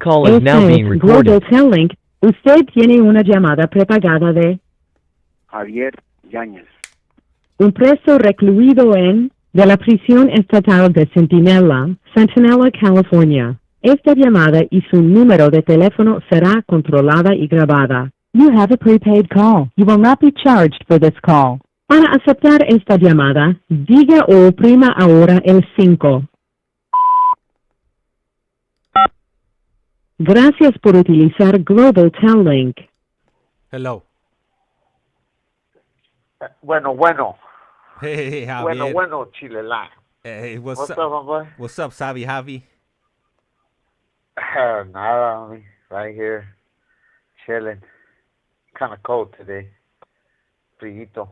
call is now being recorded. Global Link. Usted tiene una llamada prepagada de Javier Yáñez. un preso recluido de la prisión estatal de Centinela, California. Esta llamada y su número de teléfono será controlada y grabada. You have a prepaid call. You will not be charged for this call. Para aceptar esta llamada, diga o oprima ahora el 5. Gracias por utilizar Global Link. Hello. Bueno. Hey, Javier. Bueno, Chilela. Hey, what's up, my boy? What's up, Javi? Nada, homie. Right here, chilling. Kind of cold today. Frito.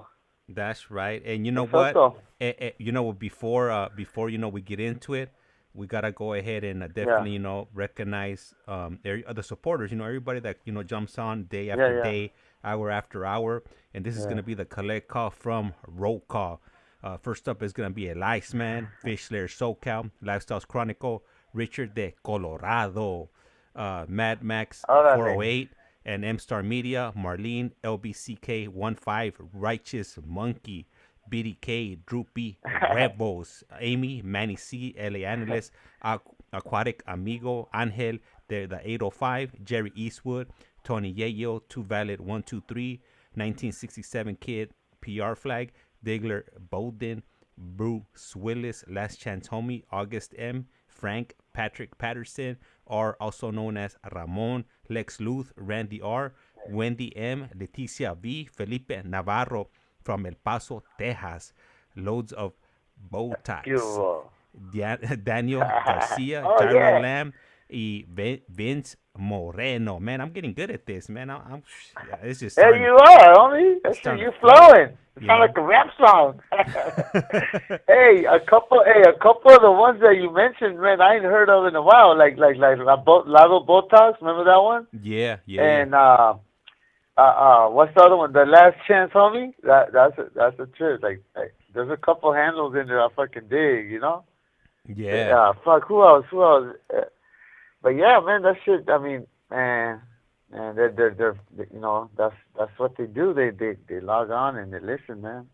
That's right. And you know What's what? up, Before we get into it, we gotta go ahead and definitely recognize the supporters. Everybody that jumps on day after day, hour after hour. And this is gonna be the collect call from roll call. First up is gonna be El ICEMAN, Fish Slayer SoCal, Lifestyles Chronicle, Richard de Colorado, Mad Max 408, and M Star Media, Marlene, LBCK 15, Righteous Monkey, Biddy K, Drew P.huevos, Amy, Manny C, LA Analyst, Aquatic Amigo, Angel, the 805, Jerry Eastwood, Tony Yayo, Too Valid 123, 1967 Kid, PR Flag, Digler Bolden, Brew Swillus, LastChanceHomie, August M, Frank, Patrick Patterson, or also known as Ramon, Lex Luth, Randy R, Wendy M, Leticia V, Felipe Navvarro from El Paso, Texas, Loads of Botox, Daniel Garcia, Gyro Lamb, y Vince Moreno. Man, I'm getting good at this, man. It's just there you are, homie. You're flowing. It sounds like a rap song. Hey, a couple of the ones that you mentioned, man, I ain't heard of in a while. Like LoadofBotox. Remember that one? Yeah. And what's the other one? The Last Chance, homie. That's a trip. Like there's a couple handles in there I fucking dig. Yeah. Fuck. Who else? But yeah, man, that shit. I mean, man, they're that's what they do. They log on and they listen, man.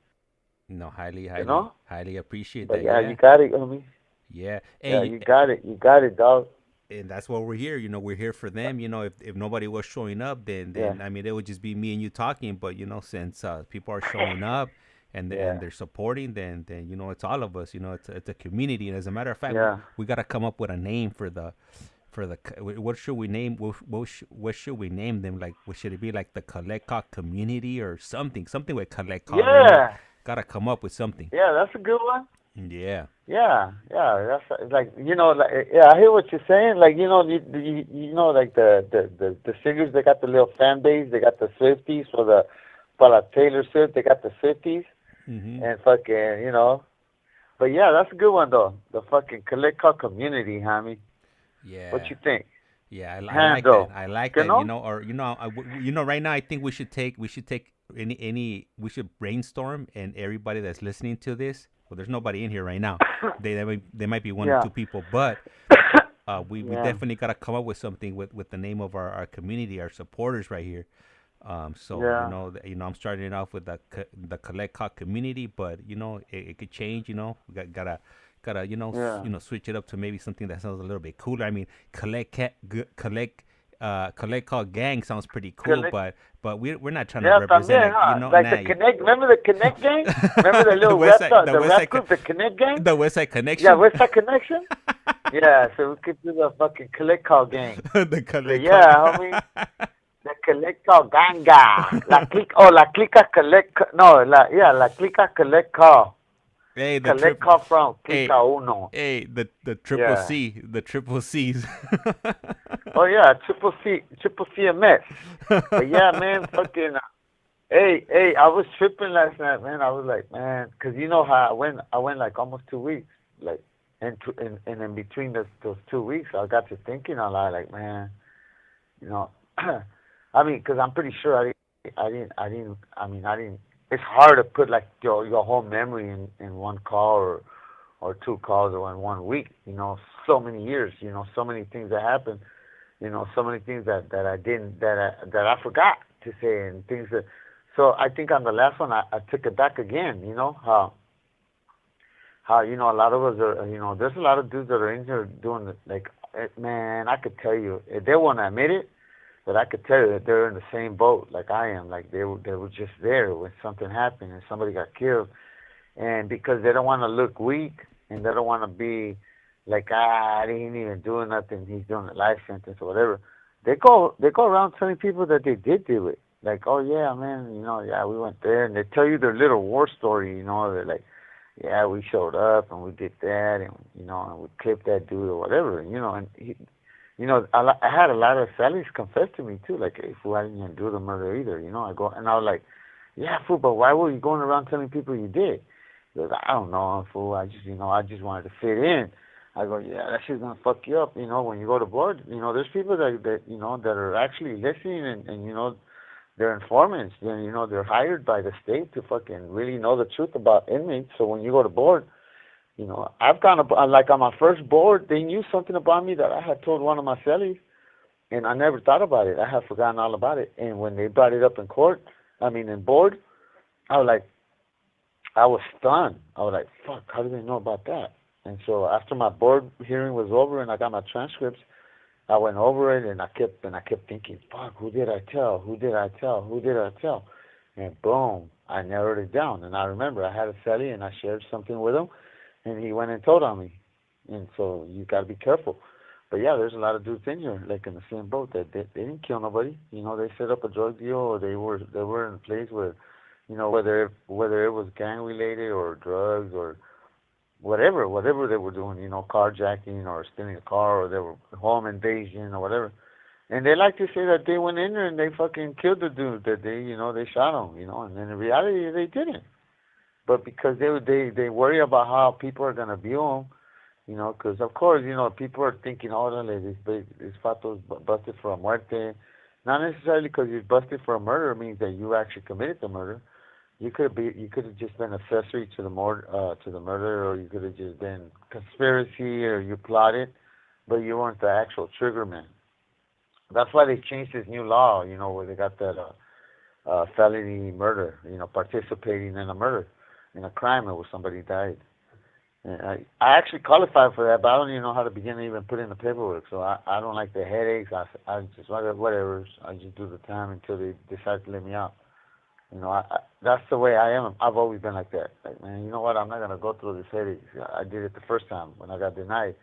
No, highly appreciate but that. Yeah, you got it, homie. Yeah. Hey, yeah, you got it, dog. And that's why we're here. We're here for them. If nobody was showing up, then I mean, it would just be me and you talking. But since people are showing up and they're supporting, then it's all of us. It's a community. And as a matter of fact, we got to come up with a name for the. What should we name? What should we name them? Like, what should it be? Like the Collect Call community or something? Something with Collect Call. Yeah. Gotta come up with something. Yeah, that's a good one. Yeah. That's like I hear what you're saying. Like like the singers, they got the little fan base. They got the Swifties for Taylor Swift. They got the Swifties and fucking But yeah, that's a good one though. The fucking Collect Call community, homie. Yeah. What you think? Yeah, I like that. I like that. Right now I think we should brainstorm, and everybody that's listening to this. Well, there's nobody in here right now. They might be one or two people, but we definitely gotta come up with something with the name of our community, our supporters right here. I'm starting it off with the Collect Call community, but it could change. We gotta switch it up to maybe something that sounds a little bit cooler. I mean, collect call gang sounds pretty cool, but we're not trying to represent también, like the Connect. Remember the Connect gang? Remember the little rap group, the Connect gang? The West Side Connection. Yeah, West Side Connection. Yeah, so we could do the fucking Collect Call gang. The Collect Call. Yeah, homie. The Collect Call ganga. La clica collect. No, la clica collect call. Hey, Collect call from Clica Uno. Hey, the triple C, the triple C's. Oh yeah, triple CMS. But yeah, man, fucking. Hey, I was tripping last night, man. I was like, man, because you know how I went like almost 2 weeks, like, and in between those 2 weeks, I got to thinking a lot, like, man, I mean, because I'm pretty sure I didn't. It's hard to put like your whole memory in one call or two calls or in 1 week. So many years. So many things that happen. You know, so many things that I forgot to say, and things that. So I think on the last one I took it back again. You know how you know a lot of us are. You know, there's a lot of dudes that are in here doing it. Like, man, I could tell you, they won't admit it, but I could tell you that they're in the same boat like I am. Like they were just there when something happened and somebody got killed, and because they don't want to look weak and they don't want to be like, he ain't even doing nothing, he's doing a life sentence or whatever. They go around telling people that they did do it. Like, oh yeah, man, you know, yeah, we went there, and they tell you their little war story. You know, they're like, yeah, we showed up and we did that, and you know, and we clipped that dude or whatever. You know, and you know, I had a lot of Sally's confess to me too, like, hey, fool, I didn't even do the murder either. You know, I was like, yeah, fool, but why were you going around telling people you did? He goes, I don't know, fool. I just wanted to fit in. I go, yeah, that shit's gonna fuck you up. You know, when you go to board, you know, there's people that you know that are actually listening, and you know, they're informants. Then you know, they're hired by the state to fucking really know the truth about inmates. So when you go to board, you know, I've gone like on my first board, they knew something about me that I had told one of my cellies, and I never thought about it. I had forgotten all about it. And when they brought it up in court, in board, I was like, I was stunned. I was like, fuck, how do they know about that? And so after my board hearing was over and I got my transcripts, I went over it and I kept thinking, fuck, who did I tell? Who did I tell? Who did I tell? And boom, I narrowed it down. And I remember I had a celly and I shared something with him, and he went and told on me. And so you got to be careful. But yeah, there's a lot of dudes in here, like in the same boat, that they didn't kill nobody. You know, they set up a drug deal, or they were in a place where, you know, whether it was gang related or drugs or whatever they were doing, you know, carjacking or stealing a car, or they were home invasion or whatever. And they like to say that they went in there and they fucking killed the dude, that they shot him, you know, and in reality they didn't. But because they worry about how people are gonna view them, you know, because of course, you know, people are thinking, oh, this fato's busted for a muerte. Not necessarily because he's busted for a murder means that you actually committed the murder. You could have just been accessory to the murder, or you could have just been conspiracy, or you plotted, but you weren't the actual trigger man. That's why they changed this new law, you know, where they got that felony murder, you know, participating in a murder, in a crime where somebody died. And I actually qualified for that, but I don't even know how to begin to even put in the paperwork. So I don't like the headaches. I just whatever. I just do the time until they decide to let me out. You know, that's the way I am. I've always been like that. Like, man, you know what? I'm not gonna go through this headache. I did it the first time when I got denied,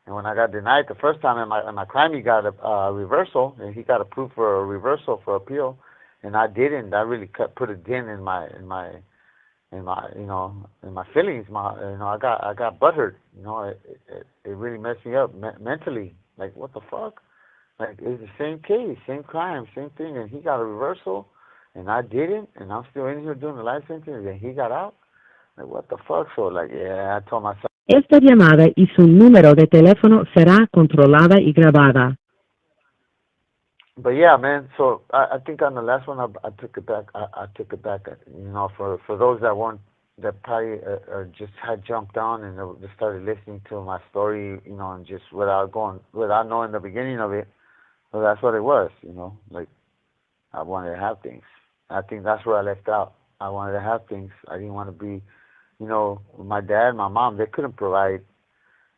and when I got denied the first time, in my crime, he got a reversal, and he got approved for a reversal for appeal, and I didn't. I really put a dent in my you know, in my feelings. I got butthurt. You know, it really messed me up mentally. Like, what the fuck? Like, it's the same case, same crime, same thing, and he got a reversal, and I didn't, and I'm still in here doing the life sentence, and he got out. Like, what the fuck? So, like, yeah, I told myself. Esta llamada y su número de teléfono será controlada y grabada. But yeah, man. So I think on the last one, I took it back. I took it back. You know, for those that probably just had jumped on and they just started listening to my story, you know, and just without knowing the beginning of it. So that's what it was, you know. Like, I wanted to have things. I think that's where I left out. I wanted to have things. I didn't want to be, you know, my dad, my mom. They couldn't provide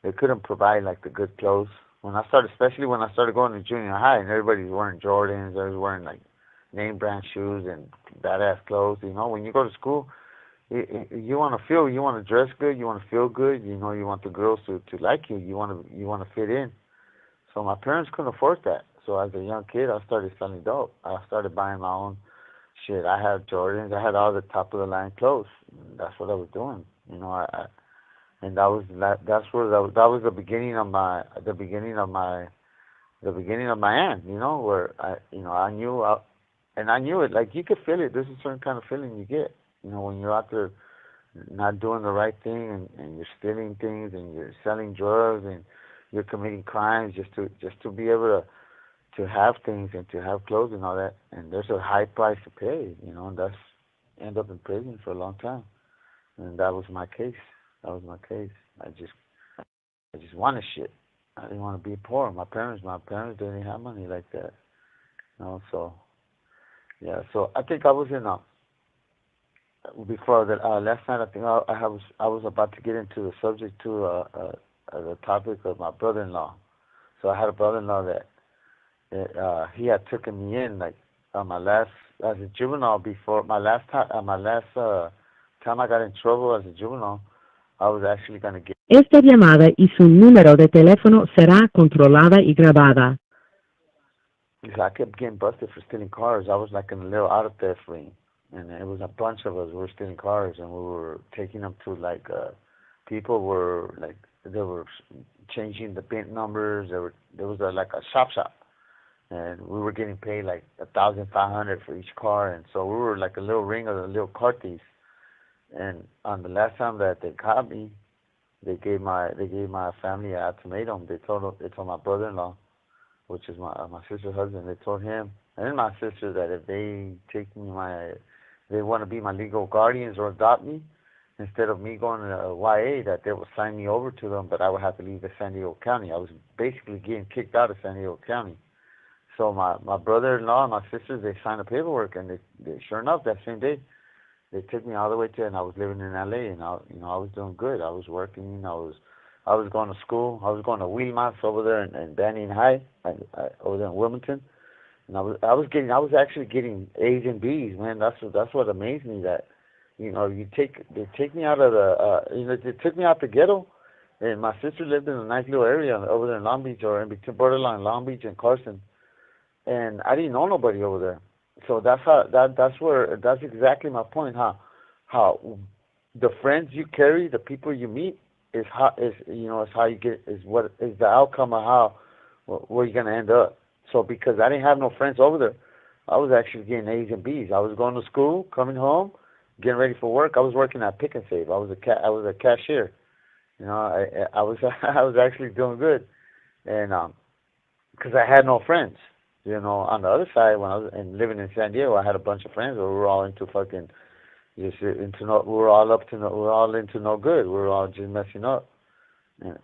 like the good clothes. Especially when I started going to junior high, and everybody's wearing Jordans, everybody's wearing like name brand shoes and badass clothes. You know, when you go to school, you want to dress good, you want to feel good. You know, you want the girls to like you. You want to fit in. So my parents couldn't afford that. So as a young kid, I started selling dope. I started buying my own shit. I had Jordans. I had all the top of the line clothes. That's what I was doing. You know, and that was the beginning of my end, you know, where I knew it. Like, you could feel it. There's a certain kind of feeling you get, you know, when you're out there not doing the right thing, and you're stealing things, and you're selling drugs, and you're committing crimes just to be able to have things and to have clothes and all that. And there's a high price to pay, you know, and that's end up in prison for a long time. And that was my case. I just wanted shit. I didn't want to be poor. My parents didn't have money like that, So yeah, so I think I was in before the last night. I think I was about to get into the subject to the topic of my brother-in-law. So I had a brother-in-law that he had taken me in like on my last as a juvenile before my last time I got in trouble as a juvenile. I was actually gonna get. Esta llamada y su número de teléfono será controlada y grabada. Because I kept getting busted for stealing cars. I was like in a little auto theft ring, and it was a bunch of us. We were stealing cars, and we were taking them to like people were like they were changing the VIN numbers. There was like a shop, and we were getting paid like 1,500 for each car, and so we were like a little ring of the little car thieves. And on the last time that they caught me, they gave my family an ultimatum. They told my brother-in-law, which is my sister's husband. They told him and my sister that if they they want to be my legal guardians or adopt me, instead of me going to YA, that they would sign me over to them, but I would have to leave the San Diego County. I was basically getting kicked out of San Diego County. So my brother-in-law and my sisters, they signed the paperwork, and they sure enough that same day they took me all the way to, and I was living in LA, and I was doing good. I was working. I was going to school. I was going to Wilmot's over there in Banning High, over there in Wilmington, and I was actually getting A's and B's, man. That's what amazed me, that they take me out of they took me out the ghetto, and my sister lived in a nice little area over there in Long Beach, or in between borderline Long Beach and Carson, and I didn't know nobody over there. So that's exactly my point. How the friends you carry, the people you meet, is how you get, is what is the outcome of where you're gonna end up. So because I didn't have no friends over there, I was actually getting A's and B's. I was going to school, coming home, getting ready for work. I was working at Pick and Save. I was a cashier. I was I was actually doing good, and because I had no friends. On the other side, when I was living in San Diego, I had a bunch of friends. We were all into fucking, we were all into no good. We were all just messing up, and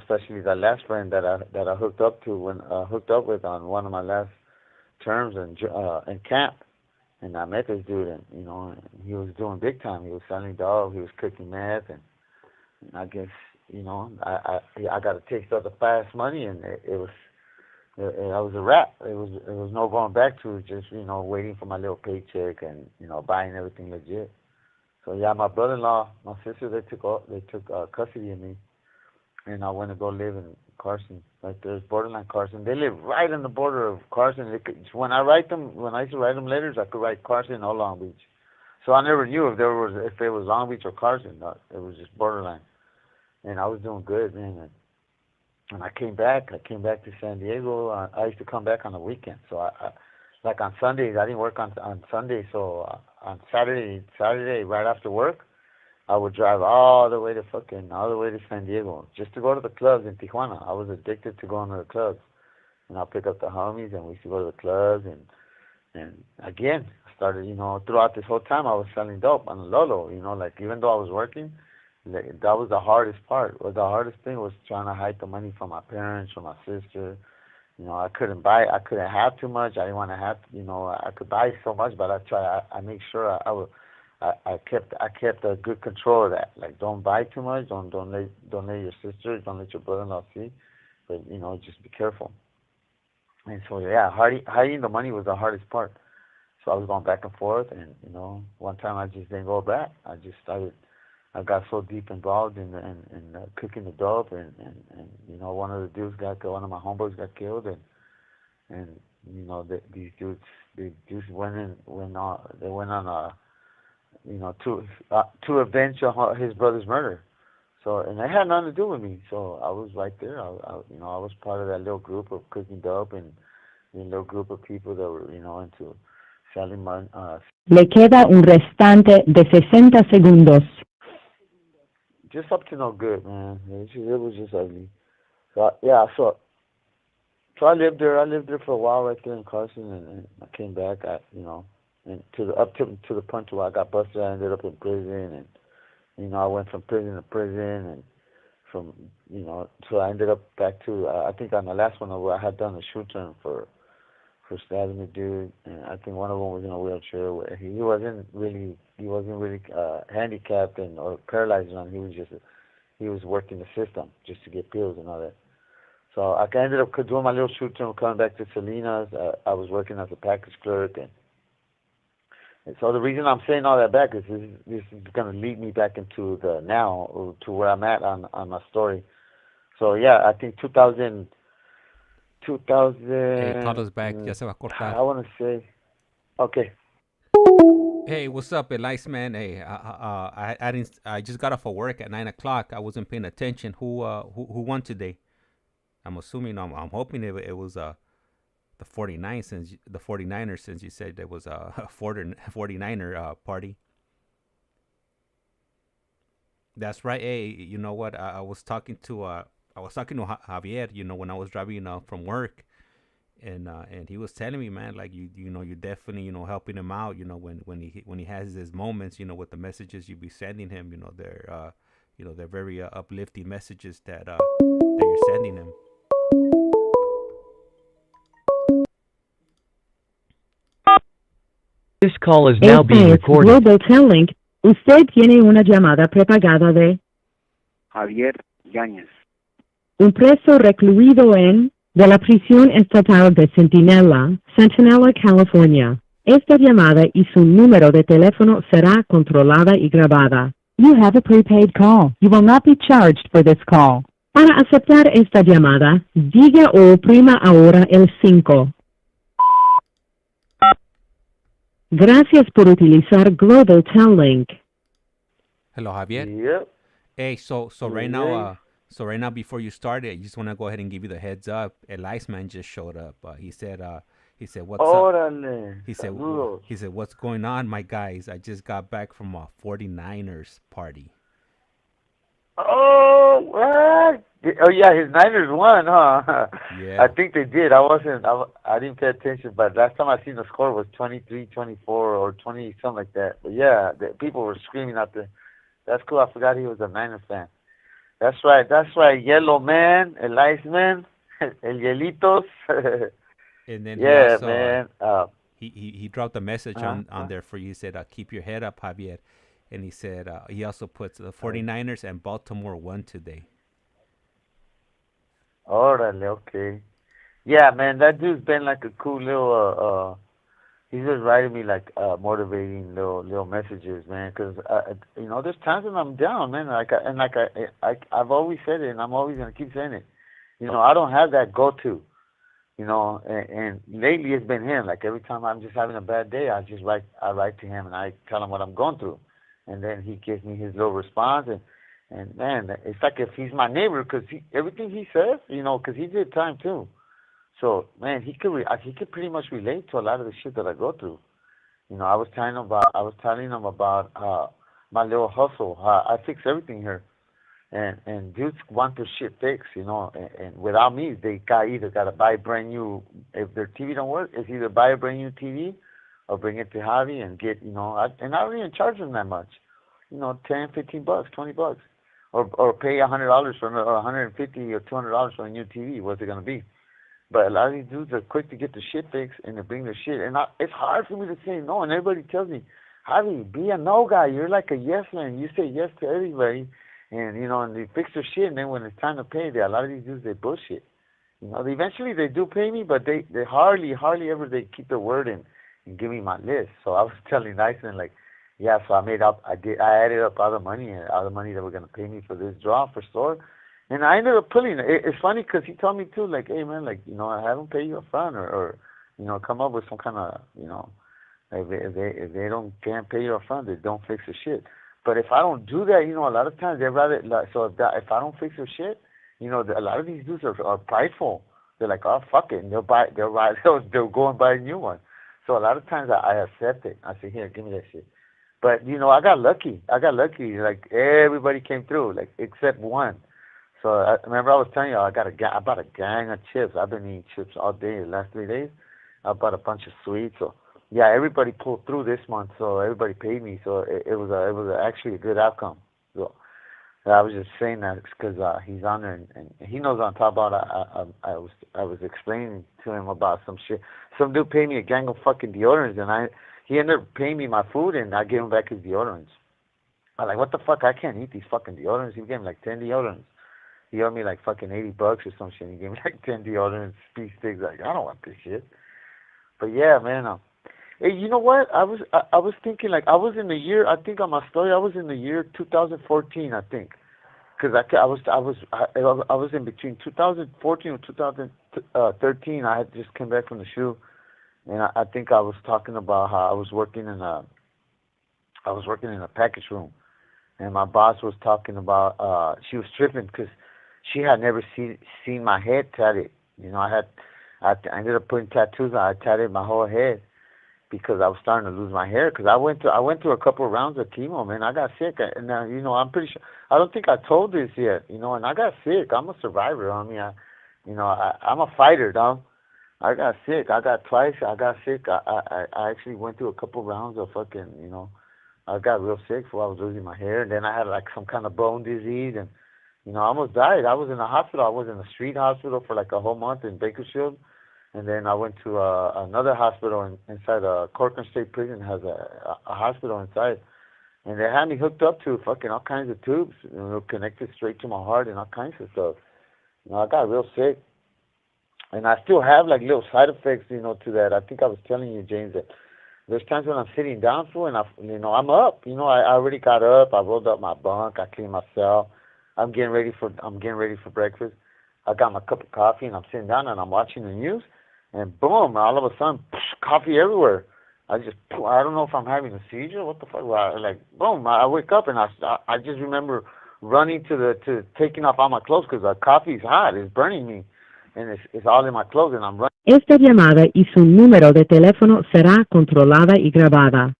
especially that last friend that I hooked up with on one of my last terms in camp, and I met this dude, and he was doing big time. He was selling dope, he was cooking meth, and I guess I got a taste of the fast money, and I was a wrap. It was no going back to just waiting for my little paycheck and buying everything legit. So yeah, my brother-in-law, my sister, they took custody of me, and I went to go live in Carson. Like there's borderline Carson. They live right on the border of Carson. When I used to write them letters, I could write Carson or Long Beach. So I never knew if it was Long Beach or Carson. It was just borderline, and I was doing good, man. And I came back to San Diego. I used to come back on the weekend. So I like on Sundays, I didn't work on Sunday. So on Saturday, right after work, I would drive all the way to San Diego just to go to the clubs in Tijuana. I was addicted to going to the clubs. And I'll pick up the homies, and we used to go to the clubs. And again, I started, throughout this whole time, I was selling dope on the Lolo. Like even though I was working, that was the hardest part. The hardest thing was trying to hide the money from my parents, from my sister. I couldn't have too much. I didn't want to have, I could buy so much, but I make sure I kept a good control of that. Like, don't buy too much. Don't let your sister, don't let your brother-in-law see. But just be careful. And so yeah, hiding the money was the hardest part. So I was going back and forth, and one time I just didn't go back. I got so deep involved in cooking the dope, and one of my homeboys got killed, and these dudes went on to avenge his brother's murder. So, and it had nothing to do with me. So I was right there. I was part of that little group of cooking dope, and a little group of people that were into selling money. Le queda un restante de 60 segundos. Just up to no good, man. It was just ugly. So yeah, so I lived there. I lived there for a while, right there in Carson, and I came back. And to the point where I got busted. I ended up in prison, and I went from prison to prison, and from so I ended up back to I think on the last one I had done a shoe turn for stabbing the dude, and I think one of them was in a wheelchair. Where he wasn't really handicapped or paralyzed, and he was working the system just to get pills and all that. So I ended up doing my little shoot turn, coming back to Salinas. I was working as a package clerk, and so the reason I'm saying all that back is this is going to lead me back into the now, to where I'm at on my story. So yeah, I think 2000. Hey, call us back. Ya se va a cortar. I want to say, okay. Hey, what's up, ICEMAN? Hey, I just got off of work at 9 o'clock. I wasn't paying attention. Who won today? I'm assuming, I'm hoping it was the 49ers, since you said there was a 49er party. That's right. Hey, you know what? I was talking to Javier, when I was driving from work, and he was telling me, man, like you're definitely helping him out, when he has his moments, with the messages you be sending him, they're very uplifting messages that you're sending him. This call is now being recorded. Global Telling. Usted tiene una llamada prepagada de Javier Yáñez. Un preso recluido de la prisión estatal de Centinela, California. Esta llamada y su número de teléfono será controlada y grabada. You have a prepaid call. You will not be charged for this call. Para aceptar esta llamada, diga o oprima ahora el 5. Gracias por utilizar Global Telling. Hello, Javier. Yep. Hey, so right now, before you started, I just want to go ahead and give you the heads up. ICEMAN just showed up. He said, what's up? He said, what's going on, my guys? I just got back from a 49ers party. Oh, what? Oh, yeah, his Niners won, huh? Yeah. I think they did. I didn't pay attention, but last time I seen the score was 23-24 or 20, something like that. But yeah, people were screaming out there. That's cool. I forgot he was a Niners fan. That's right. Yellow Man, El Iceman, El Hielitos. And then yeah, he also, man. He dropped a message on there for you. He said, keep your head up, Javier. And he said he also puts the 49ers and Baltimore won today. Orale, okay. Yeah, man, that dude's been like a cool little, he's just writing me like motivating little messages, man, because, there's times when I'm down, man, I've always said it, and I'm always going to keep saying it. I don't have that go-to, and lately it's been him. Like every time I'm just having a bad day, I write to him and I tell him what I'm going through. And then he gives me his little response, and man, it's like if he's my neighbor, because everything he says, because he did time too. So man, he could pretty much relate to a lot of the shit that I go through. I was telling him about my little hustle. I fix everything here, and dudes want their shit fixed, and without me, they either got to buy brand new. If their TV don't work, it's either buy a brand new TV or bring it to Javi and get, and I don't even charge them that much, $10, $15, $20, or pay $100 for or $150 or $200 for a new TV. What's it gonna be? But a lot of these dudes are quick to get the shit fixed and they bring their shit, and it's hard for me to say no. And everybody tells me, Javi, be a no guy. You're like a yes man. You say yes to everybody, and and they fix their shit. And then when it's time to pay, a lot of these dudes, they bullshit. Eventually they do pay me, but they hardly ever they keep their word and give me my list. So I was telling Dyson, like, yeah, so I added up all the money that were going to pay me for this draw for store. And I ended up pulling it. It's funny because he told me too, like, hey man, like, I haven't paid you up front or come up with some kind of, if they can't pay you up front, they don't fix the shit. But if I don't do that, a lot of times they'd rather, if I don't fix their shit, a lot of these dudes are prideful. They're like, oh, fuck it. And they'll go and buy a new one. So a lot of times I accept it. I say, here, give me that shit. But, I got lucky. Like, everybody came through, like, except one. So I remember I was telling you, I bought a gang of chips. I've been eating chips all day the last 3 days. I bought a bunch of sweets. So, yeah, everybody pulled through this month. So everybody paid me. So it was actually a good outcome. I was just saying that because he's on there and he knows what I'm talking about. I was explaining to him about some shit. Some dude paid me a gang of fucking deodorants, and he ended up paying me my food, and I gave him back his deodorants. I'm like, what the fuck? I can't eat these fucking deodorants. He gave me like 10 deodorants. He owed me like fucking $80 or some shit. He gave me like 10 deodorants, speed sticks. Like, I don't want this shit. But yeah, man. Hey, you know what? I was thinking, like, I was in the year, I think on my story, I was in the year 2014, I think. Because I was in between 2014 and 2013. I had just came back from the shoe, and I think I was talking about how I was working in a package room, and my boss was talking about she was tripping because she had never seen my head tatted. You know, I ended up putting tattoos on. I tatted my whole head because I was starting to lose my hair. Because I went through a couple of rounds of chemo, man. I got sick, and you know, I'm pretty sure. I don't think I told this yet, you know. And I got sick. I'm a survivor. I mean, I'm a fighter, dog. I got sick. I got twice. I got sick. I actually went through a couple rounds of fucking, you know. I got real sick before I was losing my hair, and then I had like some kind of bone disease, and you know, I almost died. I was in the hospital. I was in a street hospital for like a whole month in Bakersfield. And then I went to another hospital inside Corcoran State Prison has a hospital inside, and they had me hooked up to fucking all kinds of tubes, you know, connected straight to my heart and all kinds of stuff. You know, I got real sick, and I still have like little side effects, you know, to that. I think I was telling you, James, that there's times when I'm sitting down for, and I'm up. You know, I already got up. I rolled up my bunk. I cleaned my cell. I'm getting ready for breakfast. I got my cup of coffee, and I'm sitting down and I'm watching the news. And boom, all of a sudden, coffee everywhere. I don't know if I'm having a seizure. What the fuck? Like, boom, I wake up and I just remember running to taking off all my clothes because the coffee's hot. It's burning me. And it's all in my clothes and I'm running. Esta llamada y su número de teléfono será controlada y grabada.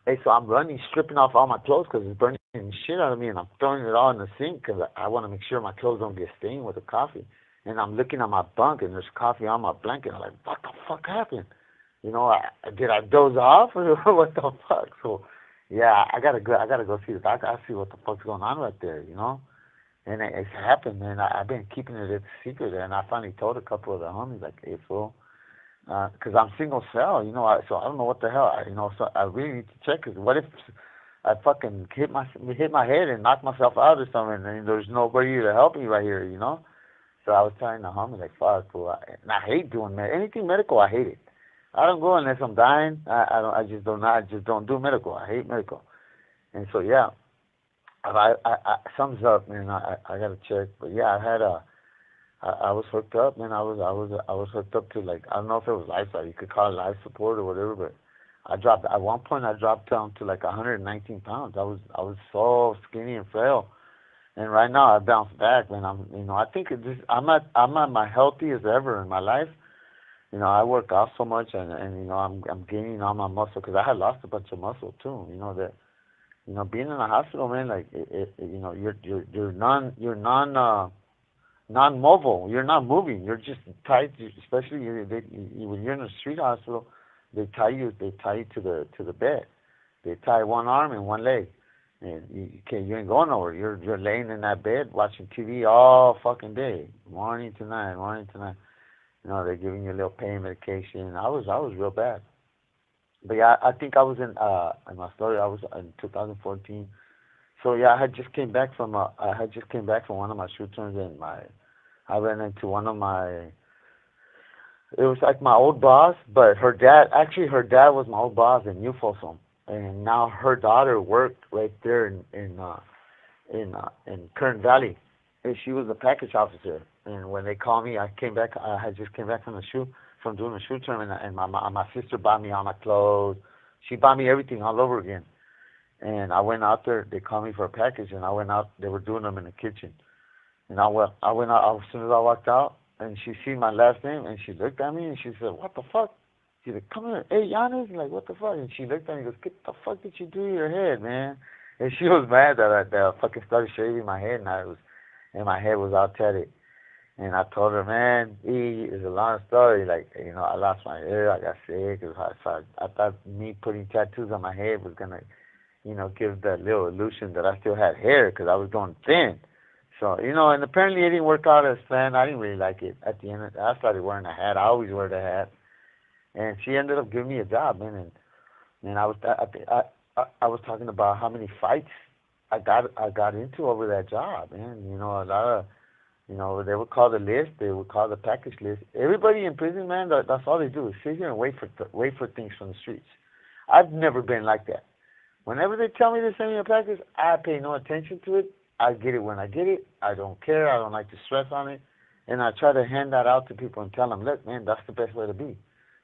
Hey, so I'm running, stripping off all my clothes because it's burning the shit out of me. And I'm throwing it all in the sink because I want to make sure my clothes don't get stained with the coffee. And I'm looking at my bunk, and there's coffee on my blanket. I'm like, what the fuck happened? You know, did I doze off or what the fuck? So, yeah, I gotta go see the doctor. I see what the fuck's going on right there, you know. And it's happened, man. I've been keeping it a secret, and I finally told a couple of the homies, like, hey, fool, because I'm single cell, you know. So I don't know what the hell, So I really need to check. Cause what if I fucking hit my head and knock myself out or something, and there's nobody to help me right here, you know? So I was telling the homie, like, fuck, fool. And I hate doing anything medical. I hate it. I don't go unless I'm dying. I just don't do medical. I hate medical. And so yeah, I sums up, man. I gotta check, but yeah, I was hooked up, man. I was hooked up to, like, I don't know if it was life, you could call it life support or whatever, but at one point I dropped down to like 119 pounds. I was so skinny and frail. And right now I bounced back, man. I think I'm at my healthiest ever in my life. You know, I work out so much, and you know, I'm gaining all my muscle because I had lost a bunch of muscle too. You know that, you know, being in a hospital, man, like you know, you're non-mobile. You're not moving. You're just tied, especially when you're in a street hospital. They tie you to the bed. They tie one arm and one leg. And you ain't going nowhere. You're laying in that bed watching TV all fucking day, morning to night. You know, they're giving you a little pain medication. I was real bad. But yeah, I think I was in my story. I was in 2014. So yeah, I had just came back from one of my shoot turns, and I ran into one of my. It was like my old boss, but her dad was my old boss in New Folsom. And now her daughter worked right there in Kern Valley, and she was a package officer. And when they called me, I had just came back from doing a shoot term, and my sister bought me all my clothes. She bought me everything all over again. And I went out there. They called me for a package, and I went out. They were doing them in the kitchen, and I went out as soon as I walked out, and she seen my last name, and she looked at me, and she said, "What the fuck?" She's like, "Come here, hey, YANEZ." Like, what the fuck? And she looked at me and goes, "Get the fuck did you do to your head, man?" And she was mad that I fucking started shaving my head, and my head was all tatted. And I told her, man, it's a long story. Like, you know, I lost my hair, I got sick. I thought me putting tattoos on my head was gonna, give that little illusion that I still had hair because I was going thin. So, and apparently it didn't work out as planned. I didn't really like it. At the end, I started wearing a hat. I always wear the hat. And she ended up giving me a job, man. And I was talking about how many fights I got into over that job, man. A lot of, they would call the list, they would call the package list. Everybody in prison, man, that's all they do is sit here and wait for things from the streets. I've never been like that. Whenever they tell me to send me a package, I pay no attention to it. I get it when I get it. I don't care. I don't like to stress on it. And I try to hand that out to people and tell them, look, man, that's the best way to be.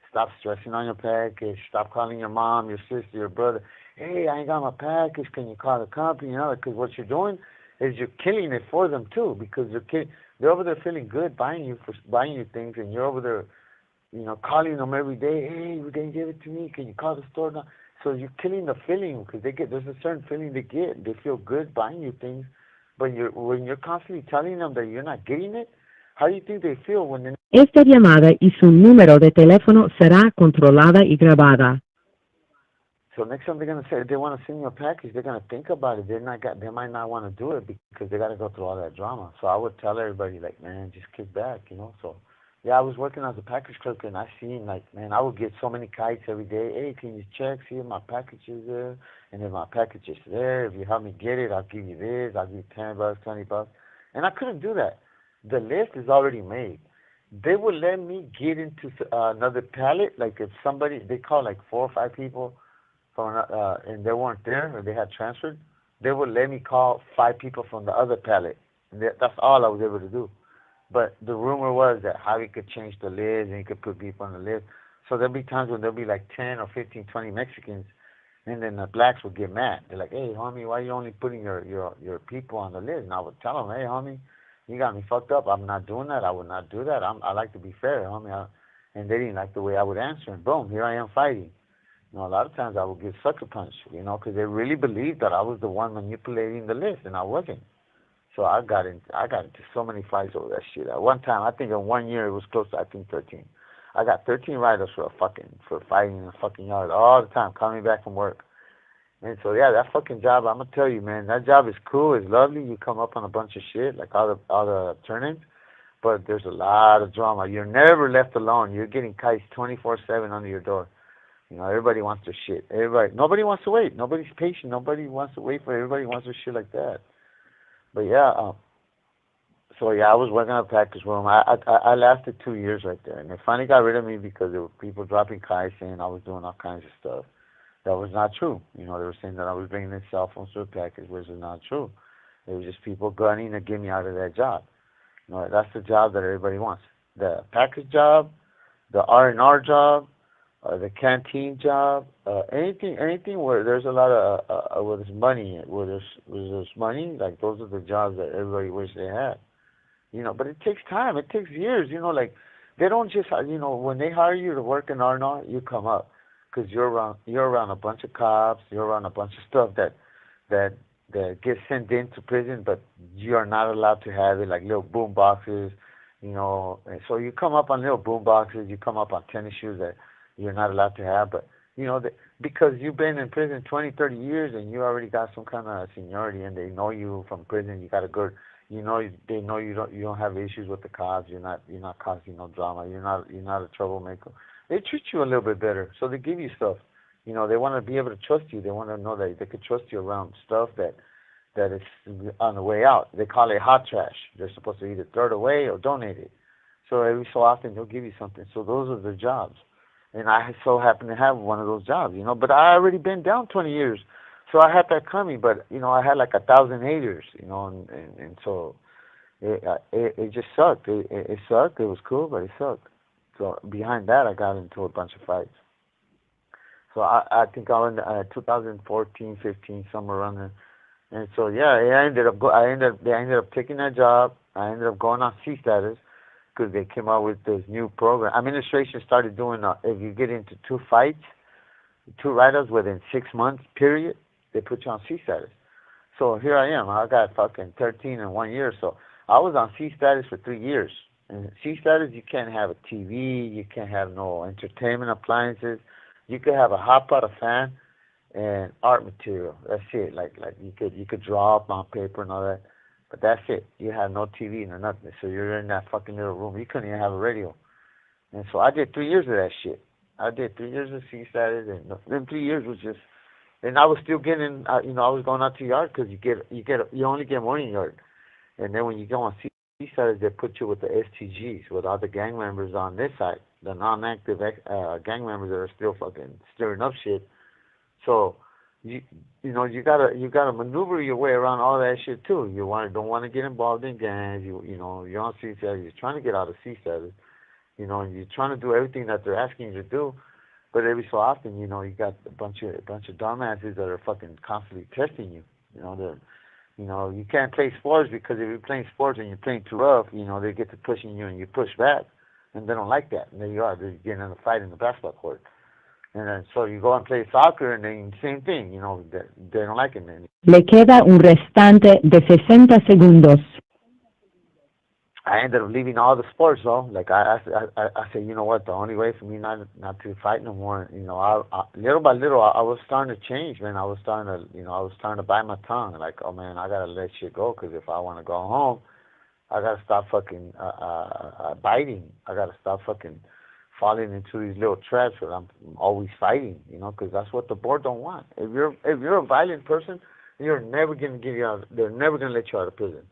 Stop stressing on your package. Stop calling your mom, your sister, your brother. Hey, I ain't got my package. Can you call the company? Because what you're doing is you're killing it for them too. Because they're over there feeling good buying you things, and you're over there, calling them every day. Hey, you didn't give it to me. Can you call the store now? So you're killing the feeling because there's a certain feeling they get. They feel good buying you things, but when you're constantly telling them that you're not getting it, how do you think they feel when they... Esta llamada y su número de teléfono será controlada y grabada. So next time they're gonna say they want to send you a package, they're gonna think about it. They might not want to do it because they got to go through all that drama. So I would tell everybody, like, man, just kick back, So yeah, I was working as a package clerk, and I seen, like, man, I would get so many kites every day. Hey, can you check, see if my package is there? And if my package is there, if you help me get it, I'll give you this. I'll give you $10, $20. And I couldn't do that. The list is already made. They would let me get into another pallet. Like if somebody, they call like 4 or 5 people from, and they weren't there or they had transferred, they would let me call 5 people from the other pallet. And that's all I was able to do. But the rumor was that Javi could change the list and he could put people on the list. So there'll be times when there'll be like 10 or 15, 20 Mexicans, and then the blacks would get mad. They're like, hey, homie, why are you only putting your people on the list? And I would tell them, hey, homie, you got me fucked up. I'm not doing that. I would not do that. I like to be fair, homie. And they didn't like the way I would answer. And boom, here I am fighting. A lot of times I would get sucker punched, because they really believed that I was the one manipulating the list, and I wasn't. So I got into so many fights over that shit. At one time, I think in 1 year it was close to 13. I got 13 write-ups for fighting in the fucking yard all the time, coming back from work. And so yeah, that fucking job, I'm gonna tell you, man, that job is cool, it's lovely. You come up on a bunch of shit, like all the turn-ins, but there's a lot of drama. You're never left alone. You're getting kites 24/7 under your door. Everybody wants their shit. Nobody wants to wait. Nobody's patient. Nobody wants to wait for it. Everybody wants their shit like that. But yeah, so yeah, I was working at a package room. I lasted 2 years right there, and they finally got rid of me because there were people dropping kites saying I was doing all kinds of stuff. That was not true. They were saying that I was bringing in cell phones to a package, which is not true. It was just people gunning to get me out of that job. That's the job that everybody wants. The package job, the R&R job, the canteen job, anything where there's a lot of where there's money, where there's money, like those are the jobs that everybody wish they had. But it takes time. It takes years. Like they don't just when they hire you to work in R&R, you come up because you're around a bunch of cops, you're around a bunch of stuff that gets sent into prison, but you are not allowed to have it, like little boom boxes, and so you come up on little boom boxes, you come up on tennis shoes that you're not allowed to have, but because you've been in prison 20, 30 years and you already got some kind of seniority and they know you from prison, you got a good, they know you don't have issues with the cops, you're not causing no drama, you're not a troublemaker. They treat you a little bit better, so they give you stuff. They want to be able to trust you. They want to know that they could trust you around stuff that is on the way out. They call it hot trash. They're supposed to either throw it away or donate it. So every so often they'll give you something. So those are their jobs. And I so happen to have one of those jobs, But I already been down 20 years, so I had that coming. But I had like 1,000 haters, and so it just sucked. It sucked. It was cool, but it sucked. So behind that, I got into a bunch of fights. So I think I was in 2014, 15, somewhere around there. And so yeah, they ended up taking that job. I ended up going on C status because they came out with this new program. Administration started doing if you get into 2 fights, 2 write-ups within 6 months period, they put you on C status. So here I am. I got fucking 13 in 1 year. So I was on C status for 3 years. And C status, you can't have a TV, you can't have no entertainment appliances. You could have a hot pot, a fan, and art material. That's it. Like you could draw up on paper and all that, but that's it. You had no TV or nothing, so you're in that fucking little room. You couldn't even have a radio. And so I did 3 years of that shit. I did 3 years of C status, and then 3 years was just. And I was still getting, I was going out to yard because you only get morning yard, and then when you go on C status, they put you with the STGs, with all the gang members on this side, the non-active gang members that are still fucking stirring up shit. So, you gotta maneuver your way around all that shit too. Don't want to get involved in gangs. You're on C status. You're trying to get out of C status. And you're trying to do everything that they're asking you to do. But every so often, you got a bunch of dumbasses that are fucking constantly testing you. You can't play sports because if you're playing sports and you're playing too rough, they get to pushing you and you push back, and they don't like that. And there you are, they're getting in a fight in the basketball court. And then so you go and play soccer, and then same thing, they don't like it. Man. Le queda un restante de 60 segundos. I ended up leaving all the sports though. Like I said, you know what? The only way for me not to fight no more. Little by little, I was starting to change, man. I was starting to bite my tongue. Like, oh man, I gotta let shit go because if I want to go home, I gotta stop fucking biting. I gotta stop fucking falling into these little traps where I'm always fighting. Because that's what the board don't want. If you're a violent person, you're never gonna get you out. They're never gonna let you out of prison.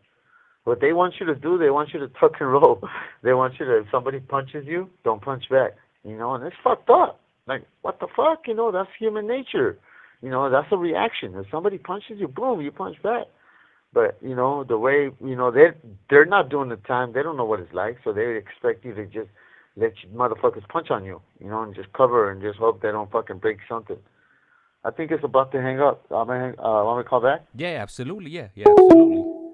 What they want you to do, they want you to tuck and roll. They want you to, if somebody punches you, don't punch back. And it's fucked up. Like, what the fuck? That's human nature. That's a reaction. If somebody punches you, boom, you punch back. But, the way, they're not doing the time. They don't know what it's like. So they expect you to just let motherfuckers punch on you, and just cover and just hope they don't fucking break something. I think it's about to hang up. Want me to call back? Yeah, absolutely. Yeah, absolutely.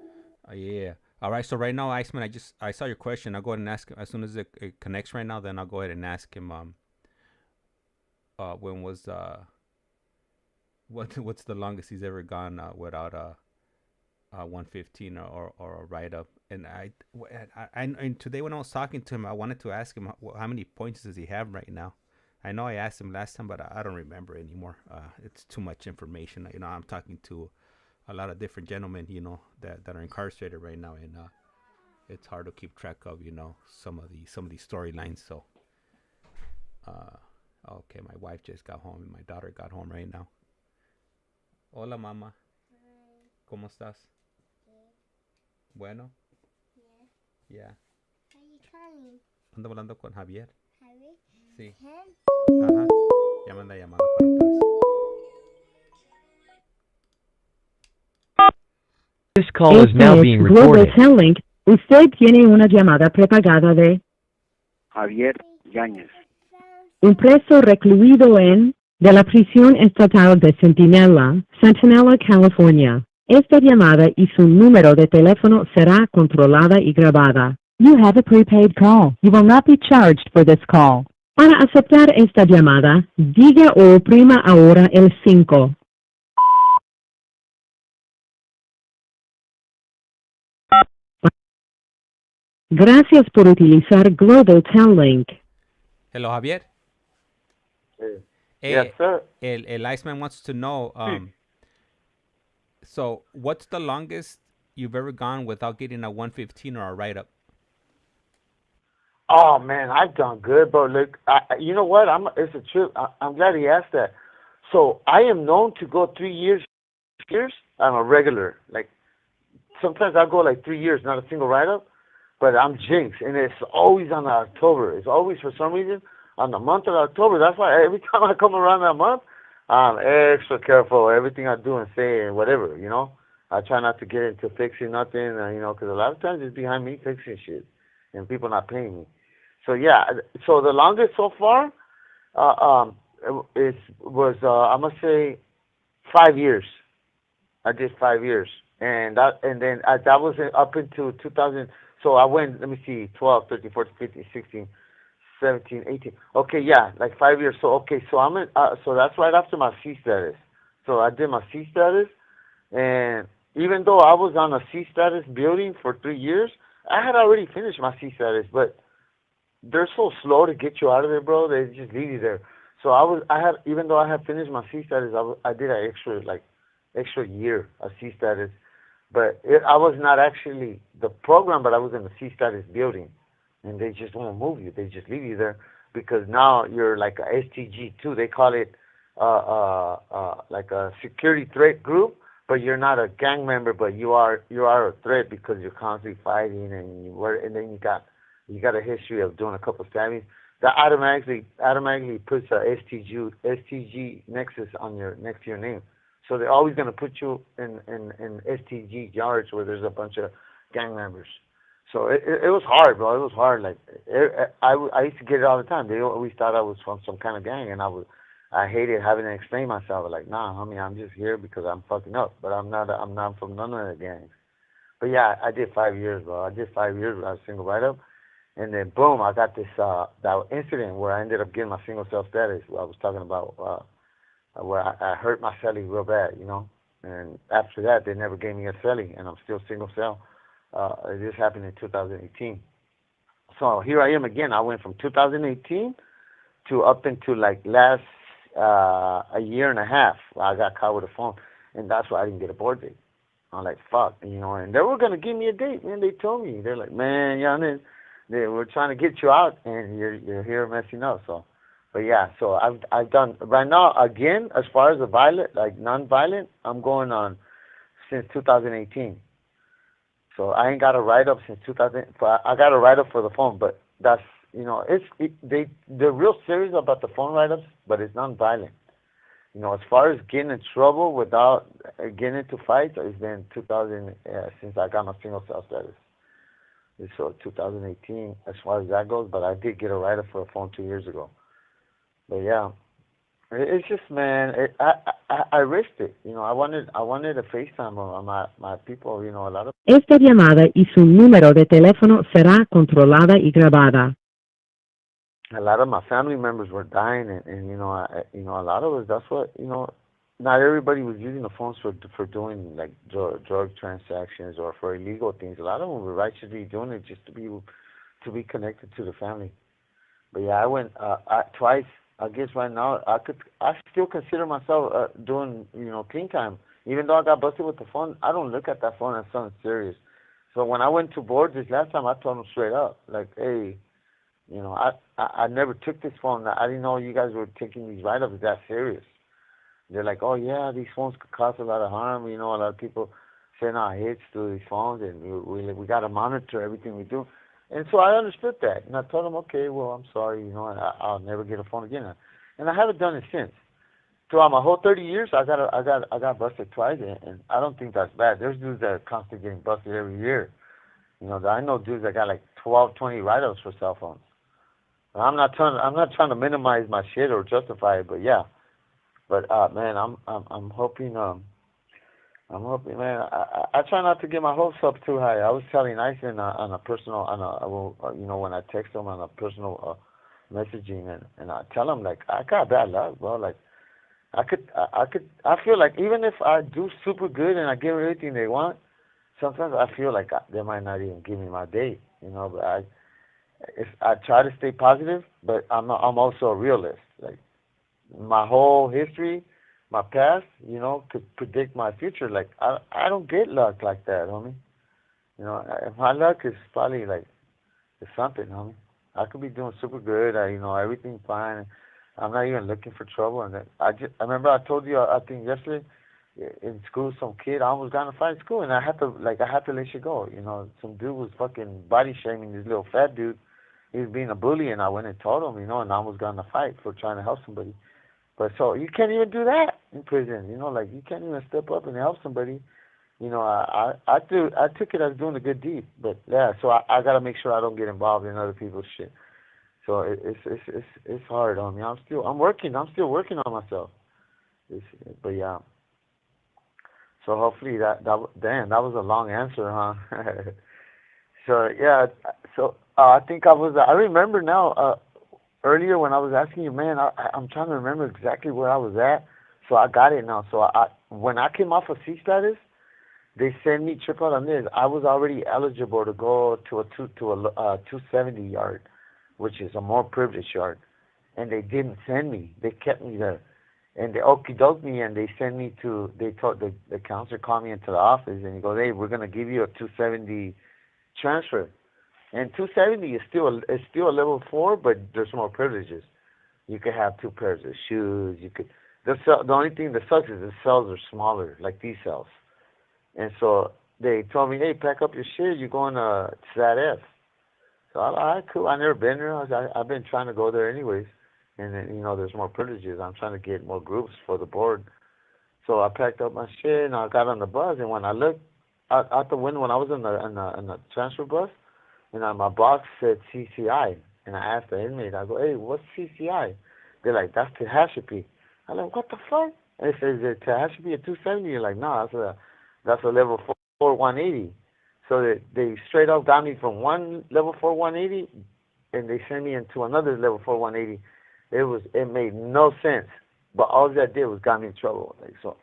Yeah. All right, so right now, Iceman, I saw your question. I'll go ahead and ask him as soon as it connects right now. Then I'll go ahead and ask him. When was what's the longest he's ever gone without a 115 or a write up? And and today when I was talking to him, I wanted to ask him how many points does he have right now. I know I asked him last time, but I don't remember anymore. It's too much information. I'm talking to a lot of different gentlemen, that are incarcerated right now, and it's hard to keep track of, some of these storylines. So, okay, my wife just got home and my daughter got home right now. Hola, mama. Hi. ¿Cómo estás? Good. Bueno. Yeah. Yeah. How are you calling? Ando hablando con Javier. Javier. Sí. ¿Him? Ajá. Ya me anda llamando para atrás. This call is now being recorded. Global Link. Usted tiene una llamada prepagada de Javier Yáñez. un preso recluido de la prisión estatal de Centinela, California. Esta llamada y su número de teléfono será controlada y grabada. You have a prepaid call. You will not be charged for this call. Para aceptar esta llamada, diga o oprima ahora el 5. Gracias por utilizar Global Link. Hello, Javier. Yes, sir. El Iceman wants to know, so what's the longest you've ever gone without getting a 115 or a write-up? Oh, man, I've done good, bro. Look, you know what? It's a trip. I'm glad he asked that. So I am known to go 3 years. I'm a regular. Like, sometimes I'll go like 3 years, not a single write-up. But I'm jinxed, and it's always on October. It's always, for some reason, on the month of October. That's why every time I come around that month, I'm extra careful. Everything I do and say and whatever, I try not to get into fixing nothing, because a lot of times it's behind me fixing shit and people not paying me. So, yeah. So the longest so far it was, I'm going to say, 5 years. I did 5 years. And then that was up into 2000. So I went, let me see, 12, 13, 14, 15, 16, 17, 18. Okay, yeah, like 5 years. So, okay, so so that's right after my C status. So I did my C status, and even though I was on a C status building for 3 years, I had already finished my C status, but they're so slow to get you out of there, bro. They just leave you there. So even though I had finished my C status, I did an extra year of C status, but I was not actually the program, but I was in the C status building, and they just won't move you. They just leave you there because now you're like a STG2. They call it like a security threat group, but you're not a gang member, but you are a threat because you're constantly fighting and then you got a history of doing a couple stabbings. That automatically puts a STG nexus next to your name. So they're always gonna put you in STG yards where there's a bunch of gang members. So it was hard, bro. It was hard. Like I used to get it all the time. They always thought I was from some kind of gang, and I hated having to explain myself. Like, nah, homie, I'm just here because I'm fucking up, but I'm not from none of the gangs. But yeah, I did 5 years, bro. I did 5 years without a single write-up. And then, boom, I got this that incident where I ended up getting my single cell status. Where I was talking about where I hurt my celly real bad, you know. And after that, they never gave me a celly, and I'm still single cell. This happened in 2018. So here I am again. I went from 2018 to up into like last a year and a half. I got caught with a phone, and that's why I didn't get a board date. I'm like, fuck, you know. And they were gonna give me a date, man. They told me, they're like, man, YANEZ, we're trying to get you out, and you're here messing up. So, but yeah, so I've done right now again as far as the violent, like non-violent. I'm going on since 2018. So I ain't got a write up since 2000. I got a write up for the phone, but that's they're real serious about the phone write ups, but it's non-violent. You know, as far as getting in trouble without getting into fights, it's been 2000 since I got my single cell status. So 2018 as far as that goes, but I did get a write-up for a phone 2 years ago. But yeah, it's just, man, I risked it. You know, I wanted a FaceTime on my people, you know, a lot of... Esta llamada y su número de teléfono será controlada y grabada. A lot of my family members were dying, and you know, a lot of us, that's what, you know, not everybody was using the phones for doing like drug transactions or for illegal things. A lot of them were righteously doing it just to be connected to the family. But yeah, I went twice. I guess right now I still consider myself doing, you know, clean time. Even though I got busted with the phone, I don't look at that phone as something serious. So when I went to board this last time, I told them straight up, like, hey, you know, I never took this phone. I didn't know you guys were taking these write-ups that serious. They're like, oh yeah, these phones could cause a lot of harm. You know, a lot of people send out hits through these phones, and we got to monitor everything we do. And so I understood that, and I told them, okay, well, I'm sorry, you know, and I'll never get a phone again. And I haven't done it since. Throughout my whole 30 years, I got busted twice, and I don't think that's bad. There's dudes that are constantly getting busted every year. You know, I know dudes that got like 12, 20 write-ups for cell phones. And I'm not trying to minimize my shit or justify it, but yeah. But man, I'm hoping man. I try not to get my hopes up too high. I was telling ICEMAN on a personal, you know, when I text him on a personal messaging, and I tell him, like, I got bad luck, bro. Like, I feel like even if I do super good and I give everything they want, sometimes I feel like they might not even give me my date, you know. But I try to stay positive, but I'm also a realist. Like, my whole history, my past, you know, could predict my future. Like, I don't get luck like that, homie. You know, my luck is probably like, it's something, homie. I could be doing super good. You know, everything fine. I'm not even looking for trouble. And I remember I told you, I think yesterday, in school, some kid I almost got in a fight in school, and I had to let you go. You know, some dude was fucking body shaming this little fat dude. He was being a bully, and I went and told him, you know, and I almost got in a fight for trying to help somebody. But so you can't even do that in prison, you know, like you can't even step up and help somebody. You know, I took it as doing a good deed, but yeah, so I gotta make sure I don't get involved in other people's shit. So it's hard on me. I'm still working on myself. But yeah. So hopefully that was a long answer, huh? So yeah, so I think I remember now. Earlier when I was asking you, man, I'm trying to remember exactly where I was at. So I got it now. So when I came off of C status, they sent me trip out on this. I was already eligible to go to a 270 yard, which is a more privileged yard. and they didn't send me. They kept me there. And they okey-doked me, and they sent me to, they told, the counselor called me into the office, and he goes, hey, we're going to give you a 270 transfer. And 270 is still a level 4, but there's more privileges. You could have 2 pairs of shoes. You could, the only thing that sucks is the cells are smaller, like these cells. And so they told me, hey, pack up your shit, you're going to SAT F. So all right, cool. I never been there. I've been trying to go there anyways. And then, you know, there's more privileges. I'm trying to get more groups for the board. So I packed up my shit and I got on the bus. And when I looked out the window, when I was in the transfer bus, and my box said CCI. And I asked the inmate, I go, hey, what's CCI? They're like, that's Tehachapi. I'm like, what the fuck? And they said, is it Tehachapi at 270? You're like, no, that's a level 4 180. So they straight up got me from one level 4 180, and they sent me into another level 4 180. It made no sense, but all that did was got me in trouble. Like, so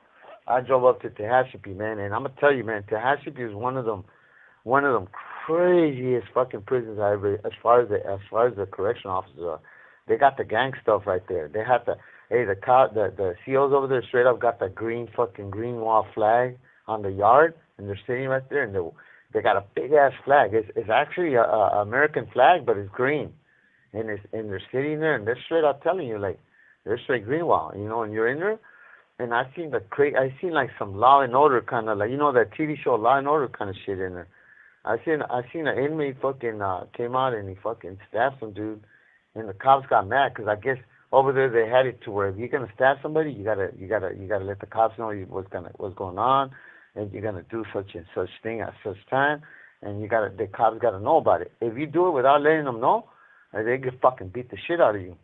I drove up to Tehachapi, man, and I'm gonna tell you, man, Tehachapi is one of them craziest fucking prisons I ever, as far as the correctional officers are. They got the gang stuff right there. They have the COs over there straight up got the green wall flag on the yard, and they're sitting right there, and they got a big ass flag. It's actually a American flag, but it's green, and they're sitting there, and they're straight up telling you, like, they're straight green wall, you know, and you're in there. And I seen like some Law and Order kind of, like, you know, that TV show Law and Order kind of shit in there. I seen an inmate fucking came out and he fucking stabbed some dude, and the cops got mad because I guess over there they had it to where if you're gonna stab somebody, you gotta let the cops know what's going on, and you're gonna do such and such thing at such time, and the cops gotta know about it. If you do it without letting them know, they can fucking beat the shit out of you.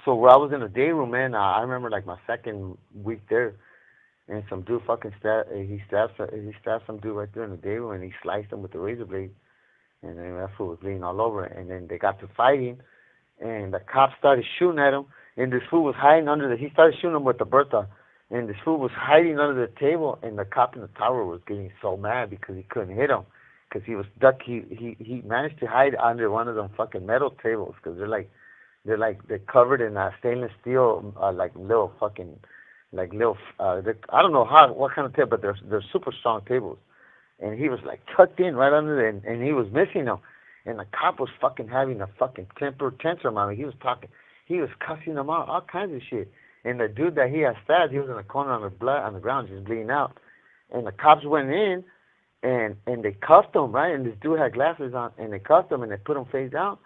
So where I was in the day room, man, I remember like my second week there. And some dude fucking stabbed some dude right there in the day room, and he sliced him with the razor blade, and then that fool was bleeding all over. And then they got to fighting, and the cops started shooting at him, and this fool was hiding he started shooting him with the Bertha, and this fool was hiding under the table, and the cop in the tower was getting so mad because he couldn't hit him, because he was stuck. He managed to hide under one of them fucking metal tables, because they're covered in stainless steel, like little fucking. Like little, I don't know what kind of table, but they're super strong tables, and he was like tucked in right under there, and he was missing them, and the cop was fucking having a fucking temper tantrum on him. He was cussing him out, all kinds of shit, and the dude that he had stabbed, he was in the corner on the ground, just bleeding out, and the cops went in, and they cuffed him, right, and this dude had glasses on, and they cuffed him, and they put him face down,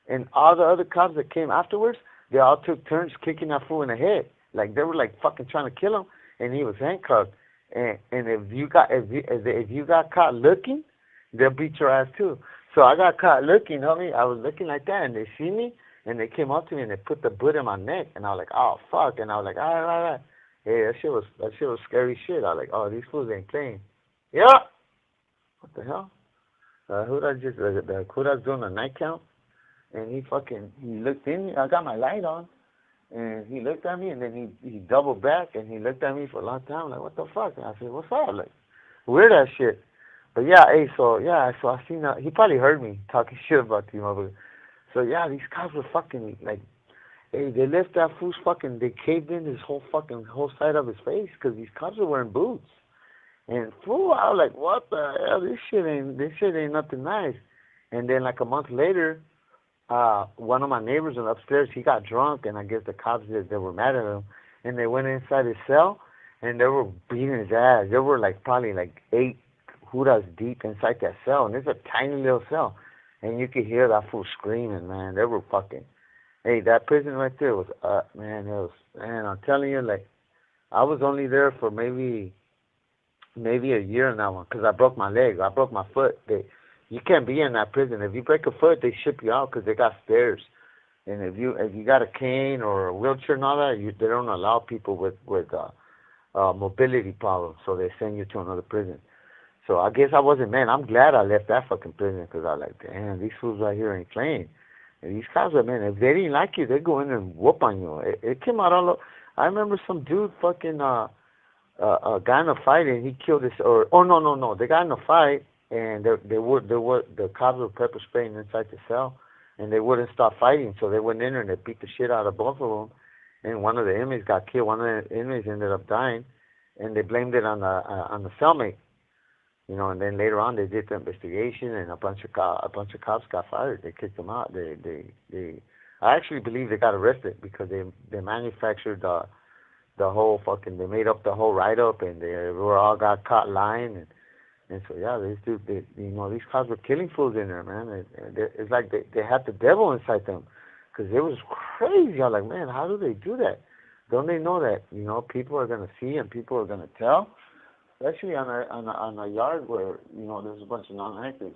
and all the other cops that came afterwards, they all took turns kicking that fool in the head. Like, they were like fucking trying to kill him, and he was handcuffed. And if you got caught looking, they'll beat your ass too. So I got caught looking, homie. I was looking like that, and they see me, and they came up to me, and they put the boot in my neck, and I was like, oh fuck, and I was like, all right. Hey, that shit was scary shit. I was like, oh, these fools ain't playing. Yeah. What the hell? Who that's doing the night count, and he looked in me. I got my light on. And he looked at me, and then he doubled back, and he looked at me for a long time, like, what the fuck? And I said, what's up? Like, weird ass shit. But yeah, so I seen that. He probably heard me talking shit about the motherfucker. So yeah, these cops were fucking, like, hey, they left that fool's fucking, they caved in his whole side of his face, because these cops were wearing boots. And fool, I was like, what the hell? This shit ain't nothing nice. And then like a month later, one of my neighbors upstairs, he got drunk, and I guess the cops they were mad at him, and they went inside his cell, and they were beating his ass. They were like probably like 8 hudas deep inside that cell, and it's a tiny little cell, and you could hear that fool screaming, man. They were fucking. Hey, that prison right there was man. I'm telling you, like, I was only there for maybe a year in that one, because I broke my leg. I broke my foot. You can't be in that prison. If you break a foot, they ship you out because they got stairs. And if you got a cane or a wheelchair and all that, they don't allow people with mobility problems. So they send you to another prison. So I guess I wasn't, man. I'm glad I left that fucking prison, because I was like, damn, these fools right here ain't playing. And these cops are, man, if they didn't like you, they go in and whoop on you. It came out all over. I remember some dude fucking a guy in a fight, and he killed no, they got in a fight. And the cops were pepper spraying inside the cell, and they wouldn't stop fighting. So they went in there and they beat the shit out of both of them. And one of the inmates got killed. One of the inmates ended up dying, and they blamed it on the cellmate. You know, and then later on they did the investigation, and a bunch of cops got fired. They kicked them out. I actually believe they got arrested because they manufactured the whole fucking. They made up the whole write up, and they were all got caught lying, and so yeah, these cops were killing fools in there, man. It's like they had the devil inside them, because it was crazy. I was like, man, how do they do that? Don't they know that people are gonna see and people are gonna tell? Especially on a yard where there's a bunch of non-actives.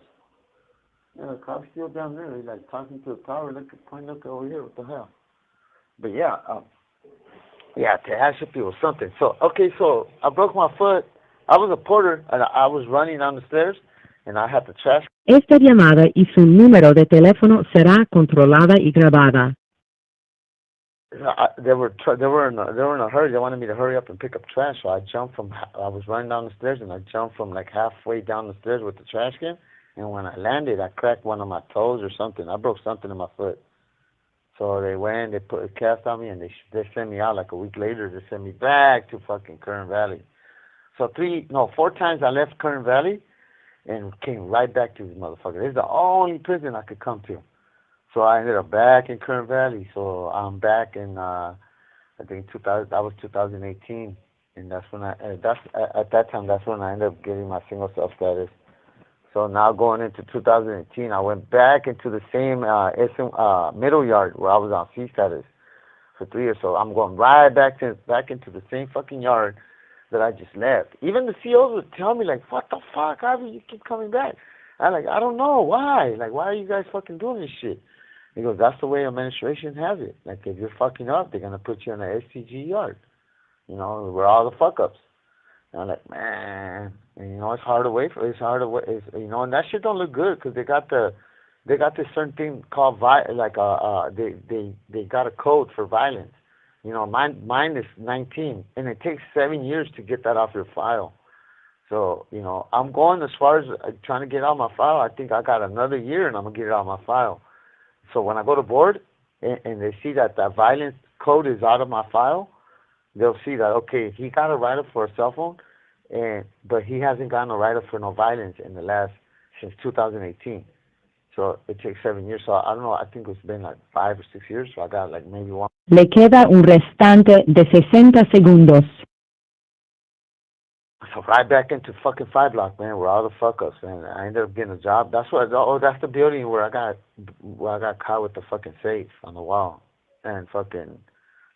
Yeah, the cop's still down there. He's like talking to the tower. Look over here. What the hell? But yeah, Tehachapi was something. So I broke my foot. I was a porter, and I was running down the stairs, and I had the trash. Esta llamada y su número de teléfono será controlada y grabada. They were in a hurry. They wanted me to hurry up and pick up trash. So I was running down the stairs, and I jumped from like halfway down the stairs with the trash can. And when I landed, I cracked one of my toes or something. I broke something in my foot. So they put a cast on me, and they sent me out like a week later. They sent me back to fucking Kern Valley. So 4 times I left Kern Valley and came right back to this motherfucker. This is the only prison I could come to. So I ended up back in Kern Valley. So I'm back in, I think 2000. That was 2018, and that's when at that time that's when I ended up getting my single cell status. So now going into 2018, I went back into the same middle yard where I was on C status for 3 years. So I'm going right back into the same fucking yard that I just left. Even the COs would tell me like, "What the fuck, Javi? You keep coming back." I'm like, "I don't know why. Like, why are you guys fucking doing this shit?" He goes, "That's the way administration has it. Like, if you're fucking up, they're gonna put you in an STG yard. Where all the fuck ups." And I'm like, man, and, it's hard to wait for. It's hard to wait. And that shit don't look good because they got this certain thing called they got a code for violence. Mine is 19, and it takes 7 years to get that off your file. So, I'm going as far as trying to get out my file. I think I got another year, and I'm gonna get it out my file. So when I go to board and they see that violence code is out of my file, they'll see that, okay, he got a write-up for a cell phone, but he hasn't gotten a write-up for no violence since 2018. So it takes 7 years. So I don't know, I think it's been like 5 or 6 years. So I got like maybe one. Le queda un restante de 60 segundos. So right back into fucking 5 block, man, where all the fuck ups, man. I ended up getting a job. That's the building where I got caught with the fucking safe on the wall. And fucking,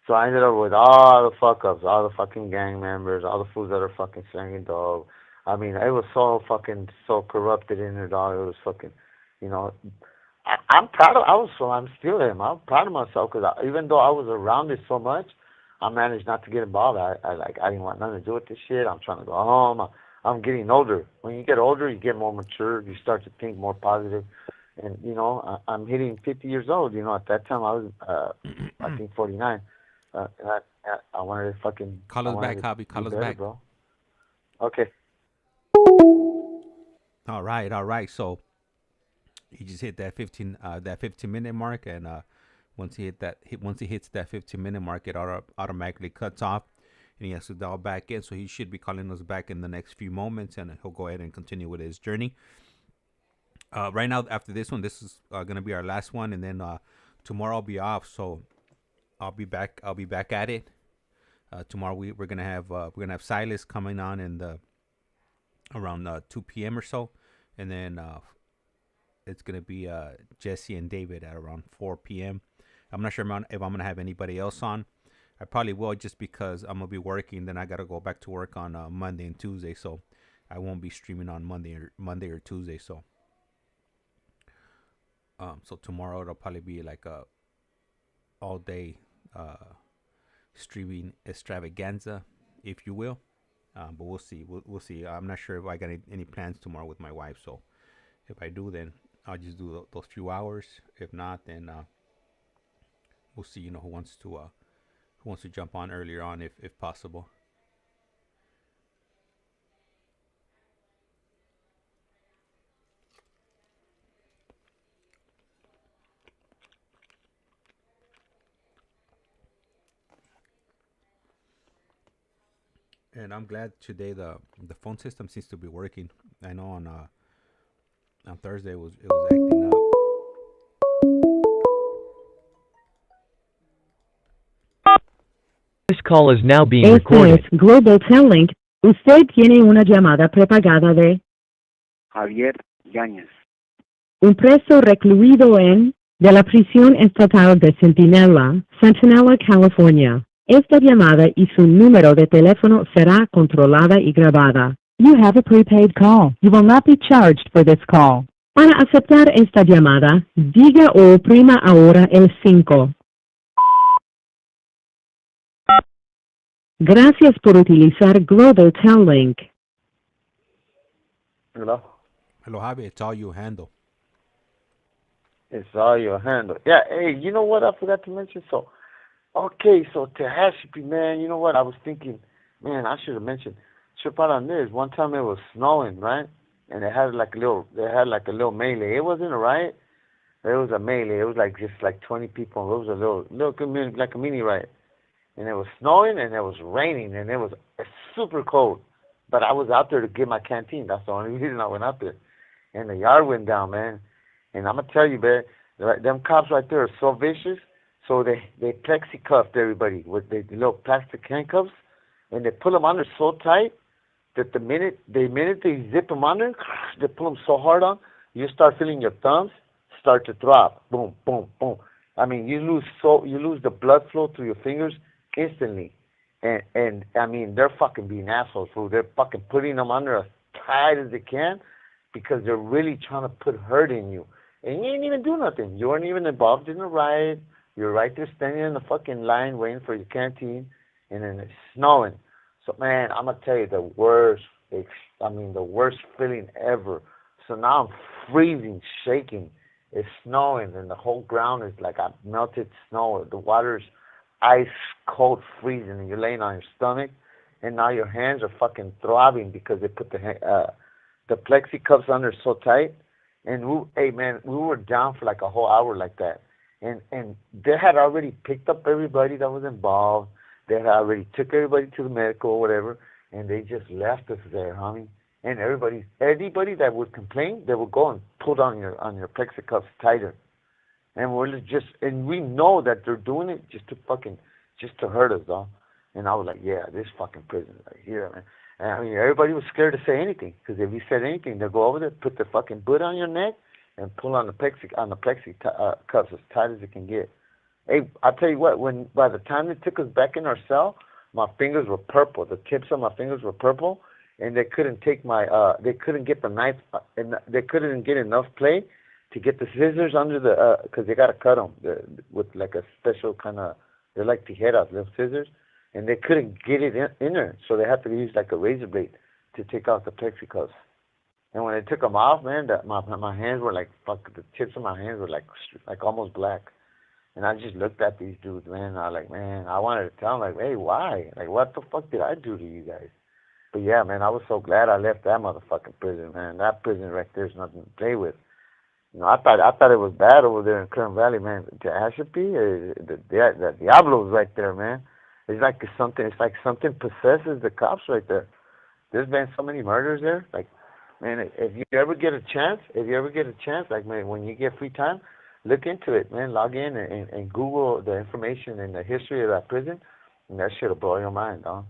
so I ended up with all the fuck ups, all the fucking gang members, all the fools that are fucking slanging dog. I mean, it was so corrupted in there, dog. It was fucking, I'm proud of, I'm still him. I'm proud of myself because even though I was around it so much, I managed not to get involved. I didn't want nothing to do with this shit. I'm trying to go home. I'm getting older. When you get older, you get more mature. You start to think more positive. And, I'm hitting 50 years old. At that time, I was, I think, 49. And I wanted to fucking... Call us back, Hobby. Call us back. Bro. Okay. All right. So he just hit that 15-minute mark, and once he hits that 15-minute mark, it automatically cuts off, and he has to dial back in. So he should be calling us back in the next few moments, and he'll go ahead and continue with his journey. Right now, after this one, this is gonna be our last one, and then tomorrow I'll be off, so I'll be back at it. Tomorrow we're gonna have Silas coming on in around 2 p.m. or so, and then it's gonna be Jesse and David at around 4 p.m. I'm not sure if I'm gonna have anybody else on. I probably will, just because I'm gonna be working. Then I gotta go back to work on Monday and Tuesday, so I won't be streaming on Monday or Tuesday. So tomorrow it'll probably be like a all day streaming extravaganza, if you will. But we'll see. We'll see. I'm not sure if I got any plans tomorrow with my wife. So if I do, then I'll just do those few hours. If not, then we'll see. Who wants to jump on earlier on, if possible. And I'm glad today the phone system seems to be working. I know on Thursday it was acting up. This call is now being Este recorded. es Global Telling. Usted tiene una llamada prepagada de Javier Yáñez. un preso recluido de la prisión estatal de Centinela, California. Esta llamada y su número de teléfono será controlada y grabada. You have a prepaid call. You will not be charged for this call. Para aceptar esta llamada, diga o oprima ahora el 5. Gracias por utilizar Global Telling. Hello? Hello, Javi. It's all you handle. It's all your handle. Yeah, hey, you know what I forgot to mention? So, okay, so Tehachapi, man, you know what? I was thinking, man, I should have mentioned, trip out on this. One time it was snowing, right? And they had like a little melee. It wasn't a riot. It was a melee. It was like just like 20 people. It was a little community, like a mini riot. And it was snowing and it was raining and it was super cold. But I was out there to get my canteen. That's the only reason I went out there. And the yard went down, man. And I'm going to tell you, man, them cops right there are so vicious. So they plexi-cuffed everybody with the little plastic handcuffs. And they pull them under so tight that the minute they zip them under, they pull them so hard on, you start feeling your thumbs start to throb. Boom, boom, boom. I mean, you lose the blood flow through your fingers instantly. And I mean, they're fucking being assholes, fool. They're fucking putting them under as tight as they can because they're really trying to put hurt in you. And you ain't even do nothing. You weren't even involved in the riot. You're right there standing in the fucking line waiting for your canteen, and then it's snowing. So, man, I'm going to tell you the worst feeling ever. So now I'm freezing, shaking. It's snowing, and the whole ground is like a melted snow. The water's ice cold freezing, and you're laying on your stomach, and now your hands are fucking throbbing because they put the plexi cups under so tight. And we were down for like a whole hour like that. And they had already picked up everybody that was involved. They had already took everybody to the medical or whatever, and they just left us there, homie. And anybody that would complain, they would go and pull on your plexi cups tighter. And we know that they're doing it just to hurt us, though. And I was like, yeah, this fucking prison right here, man. And I mean, everybody was scared to say anything because if you said anything, they'll go over there, put the fucking boot on your neck, and pull on the plexi cups as tight as it can get. Hey, I tell you what, by the time they took us back in our cell, my fingers were purple. The tips of my fingers were purple, and they couldn't they couldn't get the knife, and they couldn't get enough play to get the scissors under because they gotta cut them with like a special kind of, they're like tijeras, little scissors, and they couldn't get it in there, so they had to use like a razor blade to take out the plexi cups. And when they took them off, man, my hands were like, the tips of my hands were like almost black. And I just looked at these dudes, man, and I was like, man, I wanted to tell them, like, hey, why? Like, what the fuck did I do to you guys? But yeah, man, I was so glad I left that motherfucking prison, man. That prison right there is nothing to play with. You know, I thought it was bad over there in Kern Valley, man. To Tehachapi, the Diablo's right there, man. It's like something possesses the cops right there. There's been so many murders there. Like, man, if you ever get a chance, like, man, when you get free time, look into it, man. Log in and Google the information and the history of that prison, and that shit'll blow your mind, dog.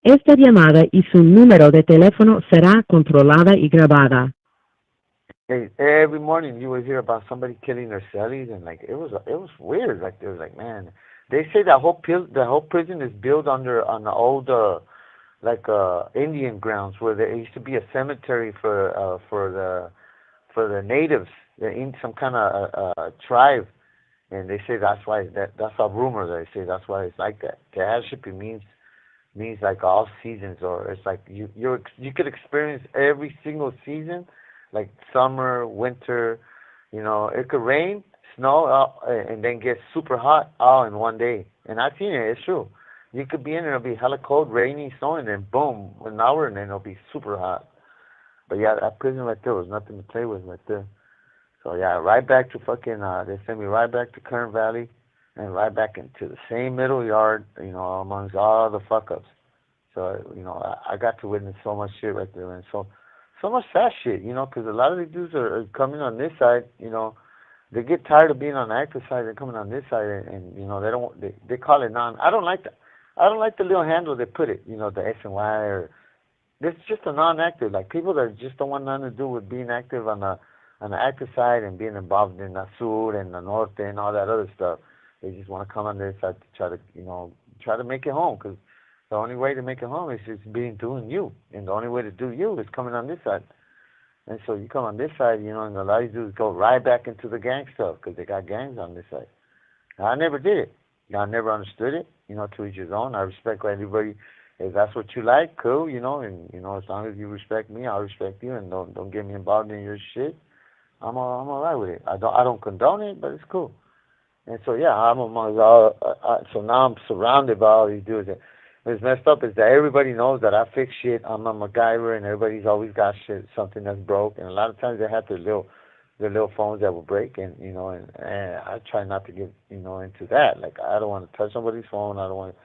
Esta llamada y su número de teléfono será controlada y grabada. Hey, every morning you would hear about somebody killing their cellies, and like it was weird. Like, they was like, man, they say the whole prison is built on the old Indian grounds where there used to be a cemetery for the natives in some kind of tribe, and they say that's why that's a rumor. They say that's why it's like that. Tehachapi means like all seasons, or it's like you could experience every single season, like summer, winter. You know, it could rain, snow, and then get super hot all in one day. And I've seen it. It's true. You could be in there, it'll be hella cold, rainy, snowing, and then boom, an hour, and then it'll be super hot. But yeah, that prison right there was nothing to play with right there. So yeah, right back to fucking, they sent me right back to Kern Valley, and right back into the same middle yard, you know, amongst all the fuck-ups. So, you know, I got to witness so much shit right there, and so much sad shit, you know, because a lot of these dudes are coming on this side, you know, they get tired of being on the active side, they're coming on this side, and you know, they call it non, I don't like the little handle they put it, you know, the S and Y, or, it's just a non-active, like people that just don't want nothing to do with being active on the active side and being involved in the Sur and the Norte and all that other stuff. They just want to come on this side to try to, you know, try to make it home, because the only way to make it home is just doing you, and the only way to do you is coming on this side. And so you come on this side, you know, and a lot of these dudes go right back into the gang stuff because they got gangs on this side. Now, I never did it. I never understood it. You know, to each his own. I respect everybody. If that's what you like, cool, you know, and, you know, as long as you respect me, I'll respect you, and don't get me involved in your shit. I'm all right with it. I don't condone it, but it's cool. And so, yeah, I'm among all, so now I'm surrounded by all these dudes. What's messed up is that everybody knows that I fix shit. I'm a MacGyver, and everybody's always got shit, something that's broke. And a lot of times they have their little phones that will break, and, you know, and I try not to get, you know, into that. Like, I don't want to touch somebody's phone. I don't want to,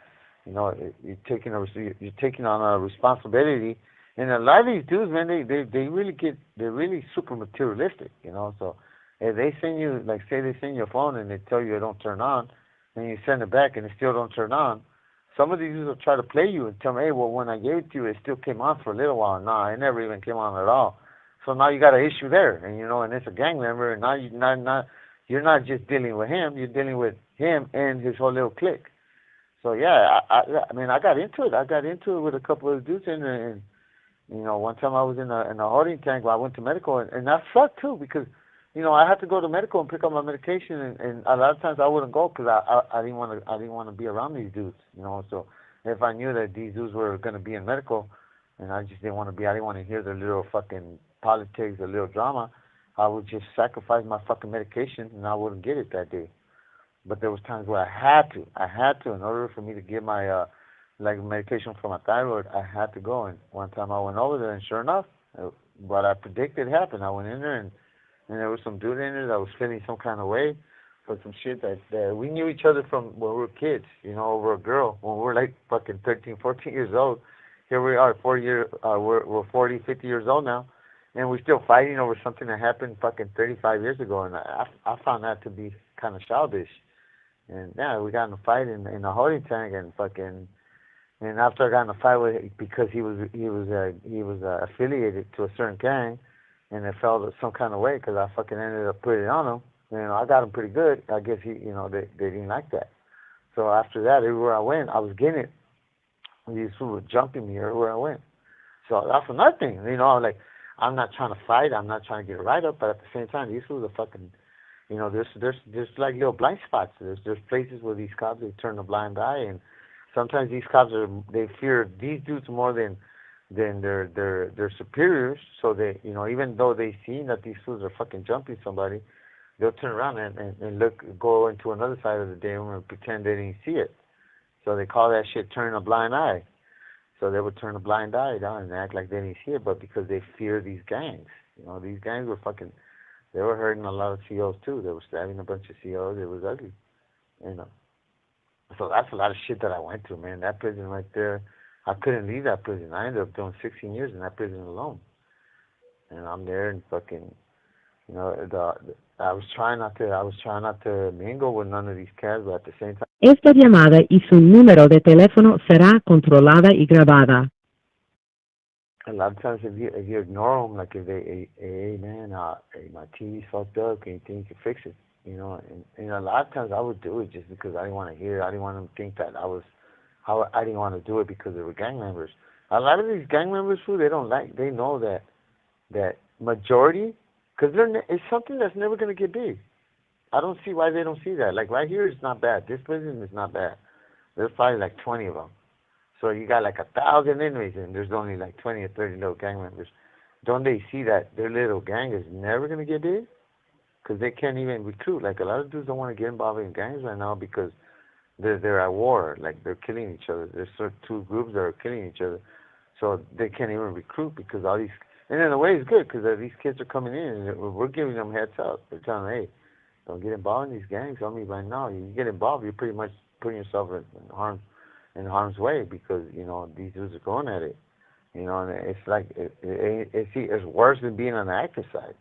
you know, you're taking on a responsibility. And a lot of these dudes, man, they're really super materialistic, you know. So if they send you, like, say they send you a phone and they tell you it don't turn on, and you send it back and it still don't turn on, some of these dudes will try to play you and tell me, hey, well, when I gave it to you, it still came on for a little while. Nah, it never even came on at all. So now you got an issue there, and, you know, and it's a gang member, and now you're not just dealing with him, you're dealing with him and his whole little clique. So yeah, I mean, I got into it. I got into it with a couple of dudes in there, and, you know, one time I was in a holding tank where I went to medical, and that sucked too, because, you know, I had to go to medical and pick up my medication, and a lot of times I wouldn't go because I didn't want to be around these dudes, you know. So if I knew that these dudes were going to be in medical, and I just didn't want to be, I didn't want to hear their little fucking politics, their little drama, I would just sacrifice my fucking medication, and I wouldn't get it that day. But there was times where I had to, in order for me to get my, like, medication for my thyroid, I had to go. And one time I went over there, and sure enough, what I predicted happened. I went in there, and there was some dude in there that was feeling some kind of way for some shit that we knew each other from when we were kids, you know, over a girl, when we were like fucking 13, 14 years old. Here we are, we're 40, 50 years old now, and we're still fighting over something that happened fucking 35 years ago, and I found that to be kind of childish. And yeah, we got in a fight in a holding tank, and fucking, and after I got in a fight with, because he was affiliated to a certain gang, and it felt some kind of way because I fucking ended up putting it on him. You know, I got him pretty good. I guess they didn't like that. So after that, everywhere I went, I was getting it. These people were jumping me everywhere I went. So that's another thing. You know, like, I'm not trying to fight. I'm not trying to get right up, but at the same time, these fools are fucking. You know, there's like little blind spots. There's places where these cops, they turn a blind eye, and sometimes these cops they fear these dudes more than their superiors. So they, you know, even though they see that these fools are fucking jumping somebody, they'll turn around and go into another side of the damn room and pretend they didn't see it. So they call that shit turning a blind eye. So they would turn a blind eye down and act like they didn't see it, but because they fear these gangs. You know, these gangs were fucking. They were hurting a lot of COs too. They were stabbing a bunch of COs. It was ugly, you know. So that's a lot of shit that I went through, man. That prison right there, I couldn't leave that prison. I ended up doing 16 years in that prison alone. And I'm there and fucking, you know, I was trying not to mingle with none of these cats, but at the same time. Esta llamada y su número de teléfono será controlada y grabada. A lot of times, if you ignore them, like if they, hey man, hey, my TV's fucked up, can you think you can fix it? You know, and a lot of times I would do it just because I didn't want to hear it. I didn't want them to think that I didn't want to do it because they were gang members. A lot of these gang members, who they know that majority, because it's something that's never going to get big. I don't see why they don't see that. Like right here, it's not bad. This prison is not bad. There's probably like 20 of them. So you got like 1,000 inmates, and there's only like 20 or 30 little gang members. Don't they see that their little gang is never going to get big? Because they can't even recruit. Like a lot of dudes don't want to get involved in gangs right now because they're at war. Like they're killing each other. There's sort of two groups that are killing each other. So they can't even recruit because all these... And in a way it's good because these kids are coming in and we're giving them heads up. We're telling them, hey, don't get involved in these gangs. I mean, right now, you get involved, you're pretty much putting yourself in harm. in harm's way because these dudes are going at it. And it's like it's worse than being on the active side.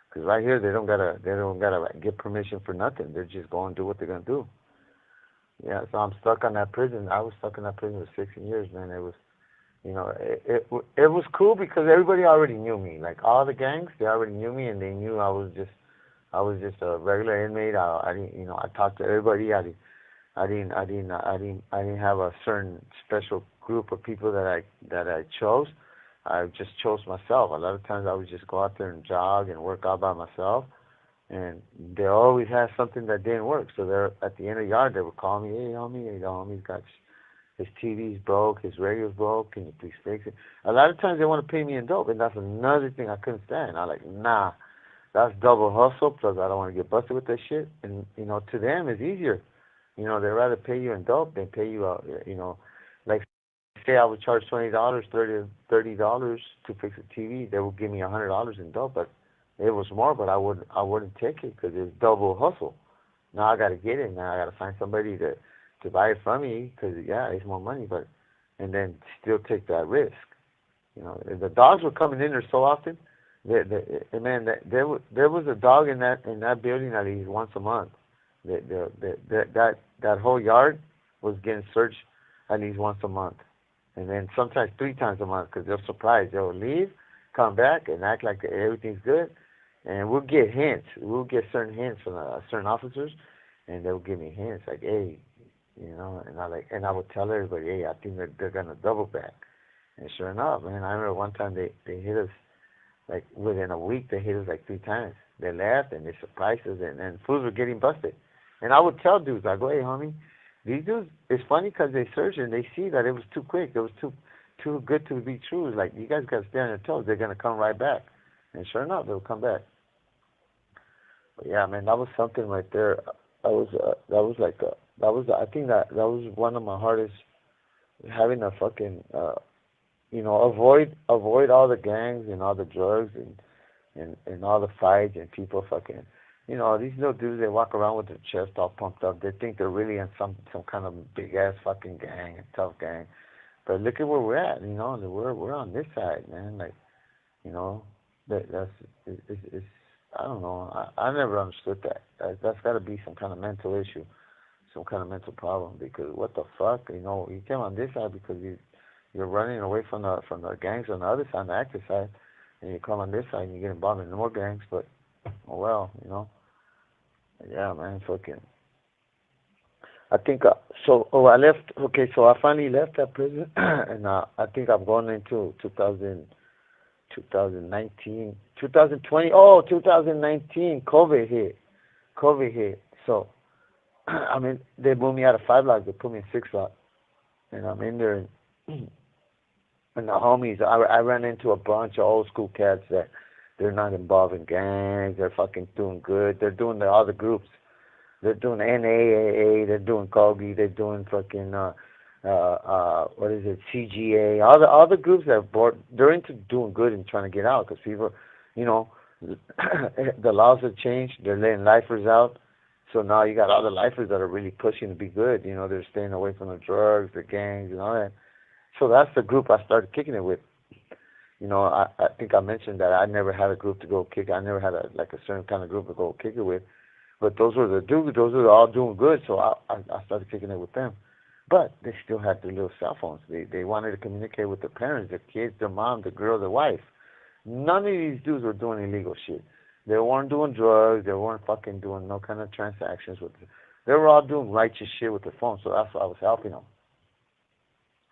Because right here they don't gotta like, get permission for nothing. They're just going to do what they're gonna do. Yeah, so I'm stuck on that prison. I was stuck in that prison for 16 years, man. It was, it was cool because everybody already knew me. Like all the gangs, they already knew me, and they knew I was just a regular inmate. I didn't, I talked to everybody. I didn't have a certain special group of people that I chose. I just chose myself. A lot of times I would just go out there and jog and work out by myself, and they always had something that didn't work. So they're at the end of the yard, they would call me, hey homie's got his TV's broke, his radio's broke, can you please fix it? A lot of times they want to pay me in dope, and that's another thing I couldn't stand. I'm like, nah, that's double hustle, plus I don't want to get busted with that shit. And to them it's easier. They'd rather pay you in dope than pay you like say I would charge $20, $30 to fix a TV, they would give me $100 in dope, but it was more, but I wouldn't take it because it's double hustle. Now I got to get it. Now I got to find somebody to buy it from me because it's more money, and then still take that risk. The dogs were coming in there so often. Man, there was a dog in that building at least once a month. That whole yard was getting searched at least once a month. And then sometimes 3 times a month because they're surprised. They'll leave, come back, and act like everything's good. And we'll get hints. We'll get certain hints from certain officers, and they'll give me hints like, hey, and I would tell everybody, hey, I think they're gonna double back. And sure enough, man, I remember one time they hit us like within a week. They hit us like 3 times. They left and they surprised us, and fools were getting busted. And I would tell dudes, I go, hey, homie. These dudes, it's funny because they search and they see that it was too quick. It was too good to be true. It's like, you guys got to stay on your toes. They're going to come right back. And sure enough, they'll come back. But yeah, man, that was something right there. I think that was one of my hardest, having to fucking, avoid all the gangs and all the drugs and all the fights and people fucking, these little dudes, they walk around with their chest all pumped up. They think they're really in some kind of big ass fucking gang, a tough gang. But look at where we're at, we're on this side, man. Like, it's I don't know. I never understood that. That's got to be some kind of mental issue, some kind of mental problem. Because what the fuck, you came on this side because you're running away from the gangs on the other side, the active side, and you come on this side and you get involved in more gangs. But oh well, yeah, man, fucking. I think I left. Okay, so I finally left that prison, and I think I'm going into 2019, 2020. Oh, 2019, COVID hit. So I mean, they moved me out of 5 lock. They put me in 6 lock, and I'm in there. And the homies, I ran into a bunch of old school cats that they're not involved in gangs. They're fucking doing good. They're doing the other groups. They're doing NAAA. They're doing COGI. They're doing fucking what is it? CGA. All the groups that are bored. They're into doing good and trying to get out because people, the laws have changed. They're letting lifers out. So now you got all the lifers that are really pushing to be good. They're staying away from the drugs, the gangs, and all that. So that's the group I started kicking it with. I think I mentioned that I never had a group to go kick. I never had a certain kind of group to go kick it with. But those were the dudes. Those were all doing good. So I started kicking it with them. But they still had their little cell phones. They wanted to communicate with their parents, their kids, their mom, their girl, their wife. None of these dudes were doing illegal shit. They weren't doing drugs. They weren't fucking doing no kind of transactions with them. They were all doing righteous shit with their phone. So that's why I was helping them.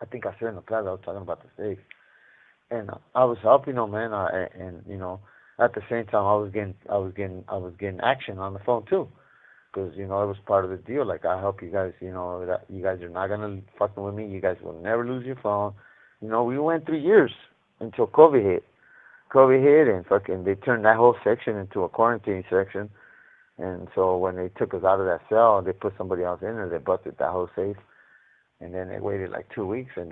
I think I said in the class I was talking about the safe. And I was helping them, man, at the same time I was getting action on the phone too, because it was part of the deal. Like, I help you guys, that you guys are not gonna fucking with me. You guys will never lose your phone. We went 3 years until COVID hit. And fucking they turned that whole section into a quarantine section. And so when they took us out of that cell, they put somebody else in there. They busted that whole safe, and then they waited like 2 weeks, and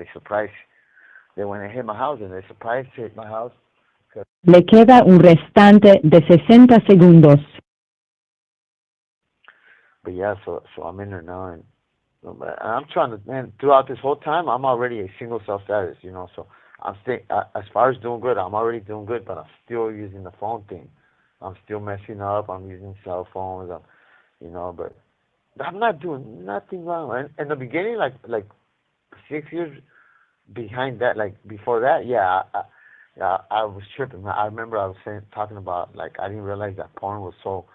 they went and hit my house, and they surprised hit my house. Le queda un restante de 60 segundos. But yeah, so I'm in there now, So, man, I'm trying to, man, throughout this whole time, I'm already a single cell status, you know, so I'm still, as far as doing good, I'm already doing good, but I'm still using the phone thing. I'm still messing up. I'm using cell phones, you know, but I'm not doing nothing wrong. And in the beginning, like 6 years behind that, like before that, yeah, I was tripping. I remember I was talking about like I didn't realize that porn was so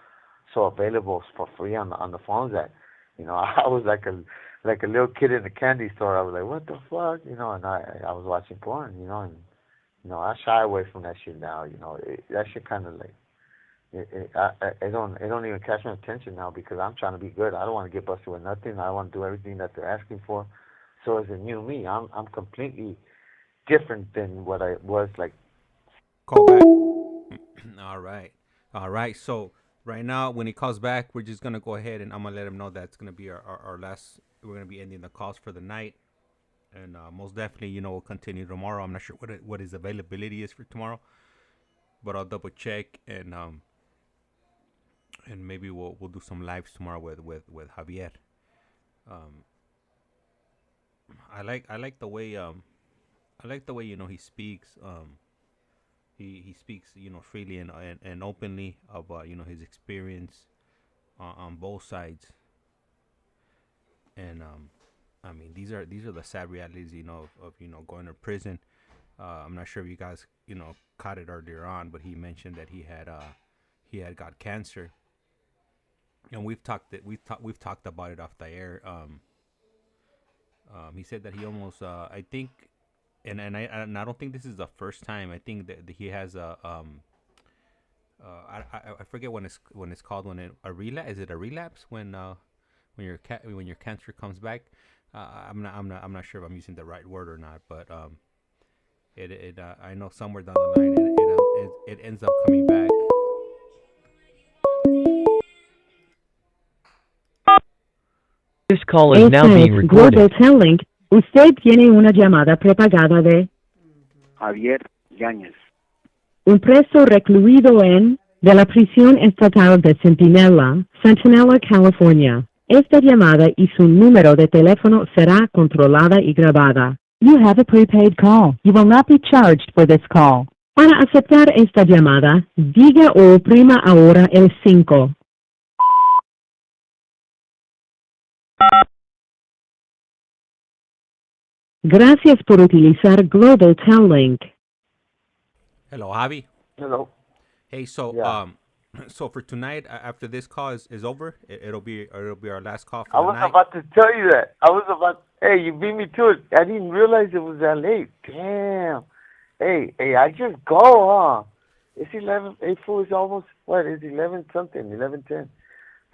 available for free on the phones that, you know, I was like a little kid in a candy store. I was like, what the fuck, you know, and I was watching porn, you know, and you know I shy away from that shit now. You know, that shit kind of like it don't even catch my attention now because I'm trying to be good. I don't want to get busted with nothing. I want to do everything that they're asking for. So as a new me, I'm completely different than what I was like. Call back. All right. All right. So right now, when he calls back, we're just gonna go ahead and I'm gonna let him know that's gonna be our last. We're gonna be ending the calls for the night, and most definitely, you know, we'll continue tomorrow. I'm not sure what his availability is for tomorrow, but I'll double check and maybe we'll do some lives tomorrow with Javier. Um, I like the way you know he speaks. He speaks, you know, freely and openly about, you know, his experience on both sides. And I mean, these are the sad realities, you know, of you know, going to prison. I'm not sure if you guys, you know, caught it earlier on, but he mentioned that he had got cancer, and we've talked about it off the air. He said that he almost I think, and I don't think this is the first time. I think that he has a I forget when it's called, a relapse. Is it a relapse when your cancer comes back? I'm not sure if I'm using the right word or not, but I know somewhere down the line it ends up coming back. This call is now Esta being es Global recorded. Telling. Usted tiene una llamada prepagada de Javier Yáñez. un preso recluido en de la prisión estatal de Centinela, California. Esta llamada y su número de teléfono será controlada y grabada. You have a prepaid call. You will not be charged for this call. Para aceptar esta llamada, diga o oprima ahora el 5. Gracias por utilizar Global Telling. Hello, Javi. Hello. Hey, so Yeah. so for tonight, after this call is over, it'll be our last call for I the was night. about to tell you that. Hey, you beat me to it. I didn't realize it was that late. Damn. Hey, I just go, huh? It's 11. April is almost, what, it's 11 something, 11:10.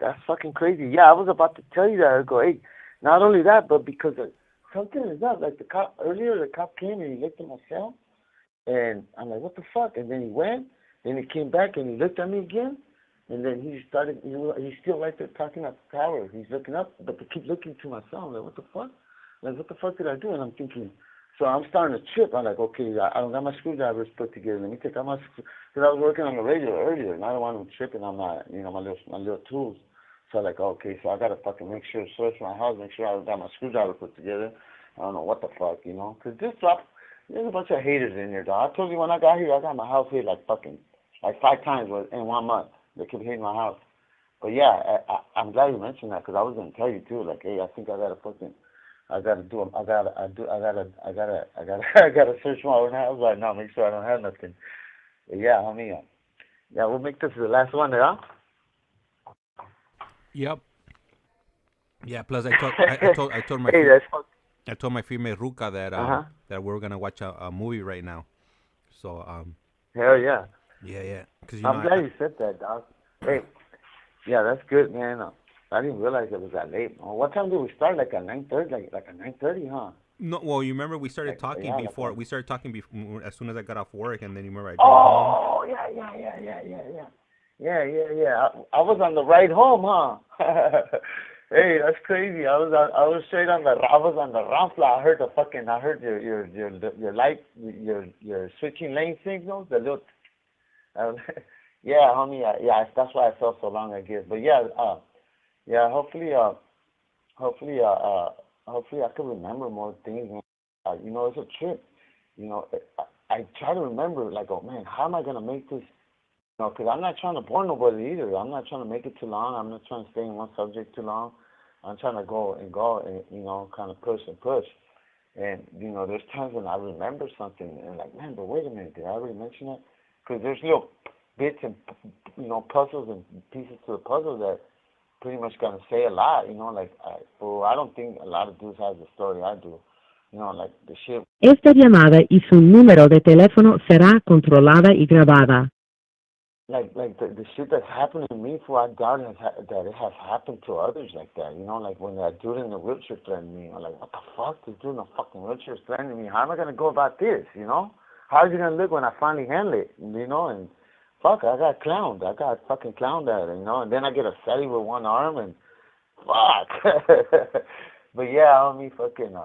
That's fucking crazy. Yeah, I was about to tell you that. I go, hey, not only that, but because something is up. Like the cop came and he looked at my cell. And I'm like, what the fuck? And then he went, then he came back and he looked at me again. And then he started, he's still right there talking at the tower. He's looking up, but they keep looking to my cell. I'm like, what the fuck? Like, what the fuck did I do? And I'm thinking, so I'm starting to trip. I'm like, okay, I don't got my screwdrivers put together. Let me take out because I was working on the radio earlier, and I don't want to trip on my, you know, my little tools. So I'm like, okay, so I got to fucking make sure, search my house, make sure I got my screwdriver put together. I don't know what the fuck, you know, because there's a bunch of haters in here, dog. I told you when I got here, I got my house hit like 5 times in 1 month. They kept hitting my house. But yeah, I'm glad you mentioned that because I was gonna tell you too. Like, hey, I think I gotta search my own house right now, make sure I don't have nothing. But yeah, homie, yeah, we'll make this the last one there, huh? Yep. Yeah. Plus, I told my Hey, that's fuck. I told my female Ruka that that we're gonna watch a movie right now. So Hell yeah. yeah, because I'm glad you said that, dog. Hey, yeah, that's good, man. I didn't realize it was that late. What time did we start? Like at 9:30, like at 9:30, huh? No, well, you remember we started talking yeah, before. like, We started talking before, as soon as I got off work, and then you remember I drove home. Oh, yeah. Yeah. I was on the ride home, huh? Hey, that's crazy. I was straight on I was on the Ramfla. I heard your light, your switching lane signals, the little, yeah, homie, yeah, that's why I felt so long, I guess. But yeah, hopefully hopefully, hopefully I can remember more things. You know, it's a trip. You know, I try to remember, like, oh man, how am I gonna make this? You know, because I'm not trying to bore nobody either. I'm not trying to make it too long. I'm not trying to stay in one subject too long. I'm trying to go and you know, kind of push and push. And you know, there's times when I remember something and like, man, but wait a minute, did I already mention it? Because there's little bits and, you know, puzzles and pieces to the puzzle that pretty much gonna say a lot. You know, like I don't think a lot of dudes have the story I do. You know, like the shit. Esta llamada y su número de teléfono será controlada y grabada. Like the shit that's happened to me, for I doubt that it has happened to others like that. You know, like when that dude in the wheelchair threatened me, I'm like, what the fuck? This dude in the fucking wheelchair is threatening me. How am I gonna go about this? You know, how's it gonna look when I finally handle it? You know, and fuck, I got clowned. I got fucking clowned at it. You know, and then I get a celly with one arm and fuck. But yeah, homie, fucking.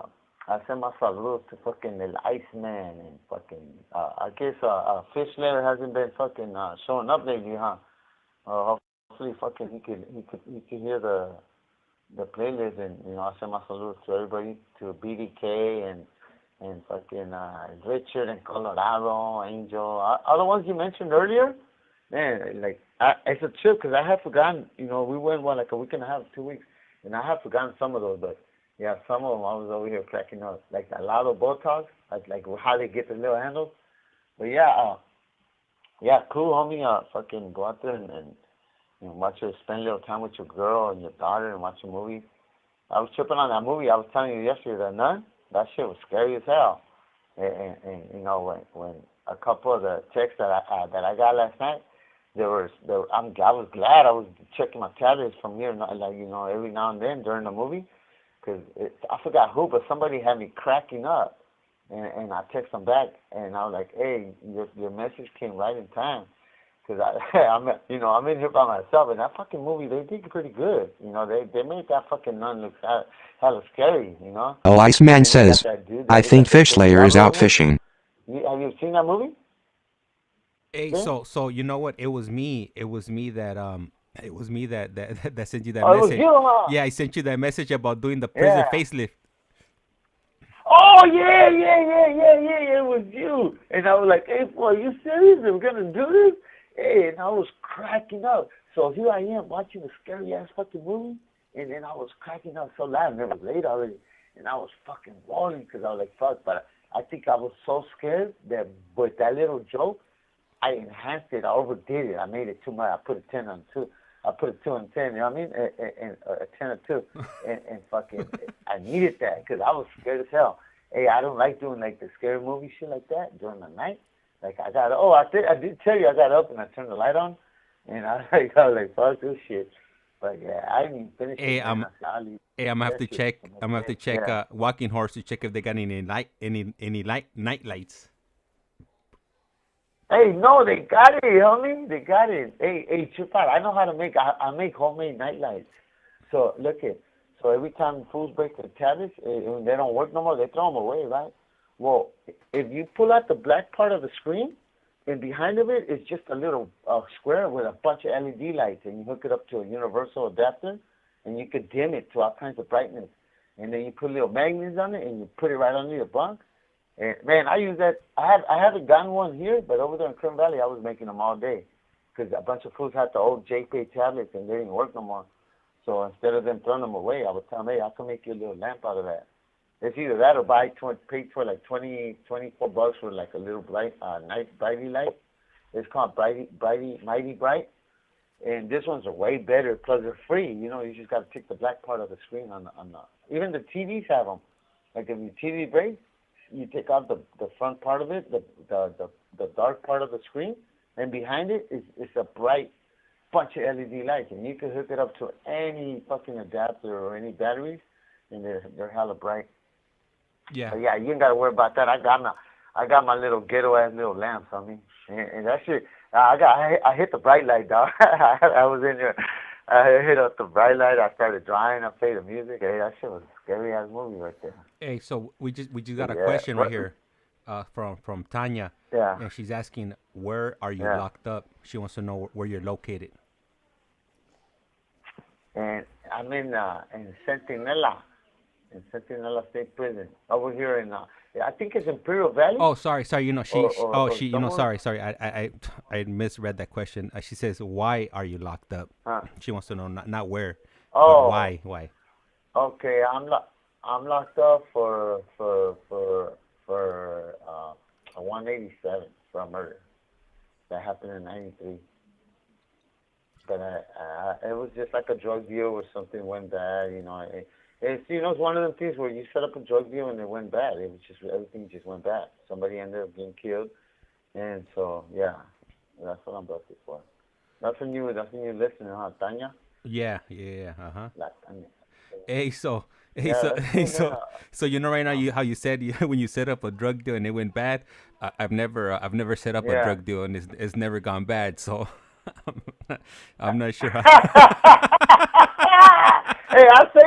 I send my saludos to fucking El Iceman and fucking, I guess, Fish Lair hasn't been fucking, showing up lately, huh? Hopefully fucking he could hear the playlist, and, you know, I send my saludos to everybody, to Biddy K and fucking, Richard and Colorado, Angel, all the ones you mentioned earlier. Man, like, it's a trip, because I have forgotten, you know, we went, like a week and a half, 2 weeks, and I have forgotten some of those, but yeah, some of them I was over here cracking up, like the LoadofBotox, like how they get the little handles. But yeah, cool, homie. Fucking go out there and you know, spend a little time with your girl and your daughter and watch a movie. I was tripping on that movie. I was telling you yesterday, The Nun. That shit was scary as hell. And you know, when a couple of the texts that I got last night, I was glad I was checking my tablets from here, like, you know, every now and then during the movie. Because I forgot who, but somebody had me cracking up, and I text them back, and I was like, "Hey, your message came right in time." Because I'm in here by myself, and that fucking movie, they did pretty good. You know, they made that fucking nun look hella scary. You know. Oh, Iceman says, I think Fish Layer is out fishing. Have you seen that movie? Hey, Yeah? so you know what? It was me that that sent you that Oh, it was message. you, huh? Yeah, I sent you that message about doing the prison facelift. Oh yeah, it was you. And I was like, hey, boy, you serious? We're gonna do this? Hey, and I was cracking up. So here I am watching a scary ass fucking movie, and then I was cracking up so loud, and it was late already, and I was fucking rolling because I was like, fuck. But I think I was so scared that with that little joke, I enhanced it. I overdid it. I made it too much. I put a 10 on 2. I put a 2 on 10, you know what I mean? And a 10 on 2. And fucking, I needed that because I was scared as hell. Hey, I don't like doing like the scary movie shit like that during the night. Like I did tell you I got up and I turned the light on. And I was like, fuck this shit. But yeah, I didn't even finish it. I'm gonna have to check. I'm gonna have to check Walking Horse to check if they got any night lights. Hey, no, they got it, homie. They got it. Hey, Chupa, I know how to make. I make homemade night lights. So look it. So every time fools break their tablets, and they don't work no more, they throw them away, right? Well, if you pull out the black part of the screen, and behind of it is just a little square with a bunch of LED lights, and you hook it up to a universal adapter, and you could dim it to all kinds of brightness. And then you put little magnets on it, and you put it right under your bunk. And man, I use that. I haven't gotten one here, but over there in Kern Valley, I was making them all day, because a bunch of fools had the old JPay tablets and they didn't work no more. So instead of them throwing them away, I would tell them, hey, I can make you a little lamp out of that. It's either that or pay for like $24 for like a little night brighty light. It's called Mighty Bright, and this ones are way better. Plus they're free. You know, you just got to take the black part of the screen on the. Even the TVs have them. Like if your TV breaks, you take out the front part of it, the dark part of the screen, and behind it is a bright bunch of LED lights, and you can hook it up to any fucking adapter or any batteries, and they're hella bright. Yeah. But yeah, you ain't gotta worry about that. I got my little ghetto ass little lamps on me, and that shit. I hit the bright light, dog. I was in there. I hit up the bright light. I started drawing. I played the music. Hey, that shit was a scary ass movie right there. Hey, so we just got a question right here, from Tanya. Yeah. And she's asking, where are you locked up? She wants to know where you're located. And I'm in Centinela State Prison over here in I think it's Imperial Valley. Oh, sorry. You know, or she. You know, somewhere. sorry. I misread that question. She says, "Why are you locked up?" Huh. She wants to know not where, but Oh, why? Why? okay. I'm locked up for a 187 for a murder that happened in '93. But it was just like a drug deal or something went bad. It's one of them things where you set up a drug deal and it went bad. It was just everything just went bad. Somebody ended up getting killed, and so yeah, that's what I'm busted for. That's when you listen, huh, Tanya? Yeah. Uh-huh. La Tanya. Hey, so, Yeah, that's cool, man. so right now how you said when you set up a drug deal and it went bad. I've never set up a Yeah. drug deal and it's never gone bad. So, I'm not sure how. Hey, I say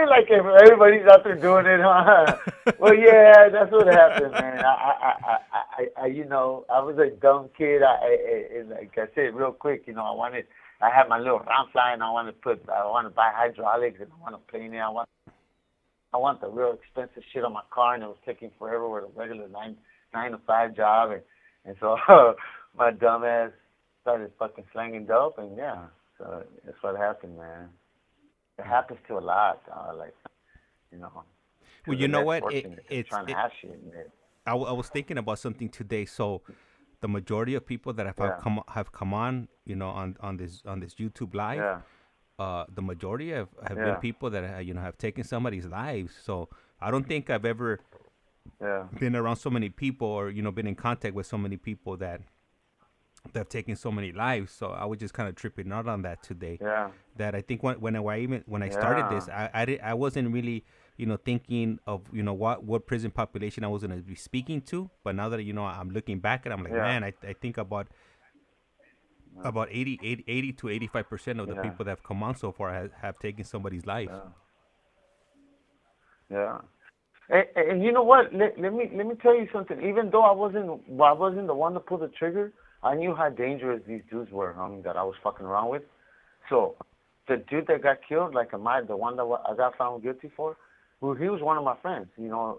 it like if everybody's out there doing it, huh? Well, yeah, that's what happened, man. I was a dumb kid. Like I said, real quick, I had my little round fly, and I want to buy hydraulics, and I want to plane it. I want the real expensive shit on my car, and it was taking forever with a regular nine to five job, and so my dumb ass started fucking slanging dope, and yeah, so that's what happened, man. It happens to a lot, Well, you know what? Trying to have shit. I was thinking about something today. So, the majority of people that have come on, on this YouTube live, the majority have been people that have taken somebody's lives. So I don't think I've ever been around so many people or been in contact with so many people that have taken so many lives. So I was just kind of tripping out on that today. Yeah. That I think when I started this, I wasn't really thinking of what prison population I was going to be speaking to. But now that I'm looking back and I'm like, man, I think about 80 to 85% of the people that have come on so far have taken somebody's life. Yeah. And you know what? Let me tell you something. Even though I wasn't the one to pull the trigger, I knew how dangerous these dudes were, that I was fucking around with. So the dude that got killed, like the one that I got found guilty for, well, he was one of my friends. We were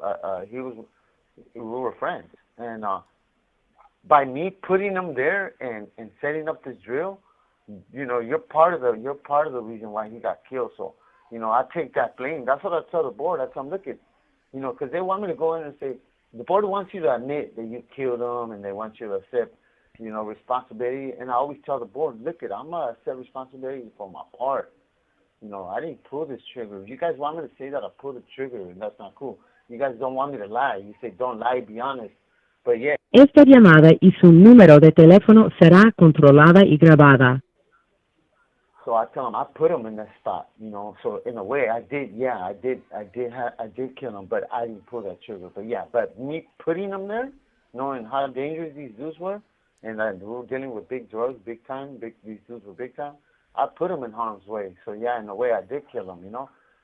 friends, and by me putting him there and setting up this drill, you're part of the reason why he got killed. So I take that blame. That's what I tell the board. I tell them, look at, because they want me to go in and say the board wants you to admit that you killed him, and they want you to accept responsibility. And I always tell the board, look at, I'm gonna accept responsibility for my part. I didn't pull this trigger. If you guys want me to say that I pulled the trigger, and that's not cool. You guys don't want me to lie. You say don't lie, be honest. But yeah. Esta llamada y su número de teléfono será controlada y grabada. So I tell him I put him in that spot, So in a way, I did kill him, but I didn't pull that trigger. But me putting him there, knowing how dangerous these dudes were, and that we were dealing with big drugs, big time. These dudes were big time. I put him in harm's way. So yeah, in a way, I did kill him,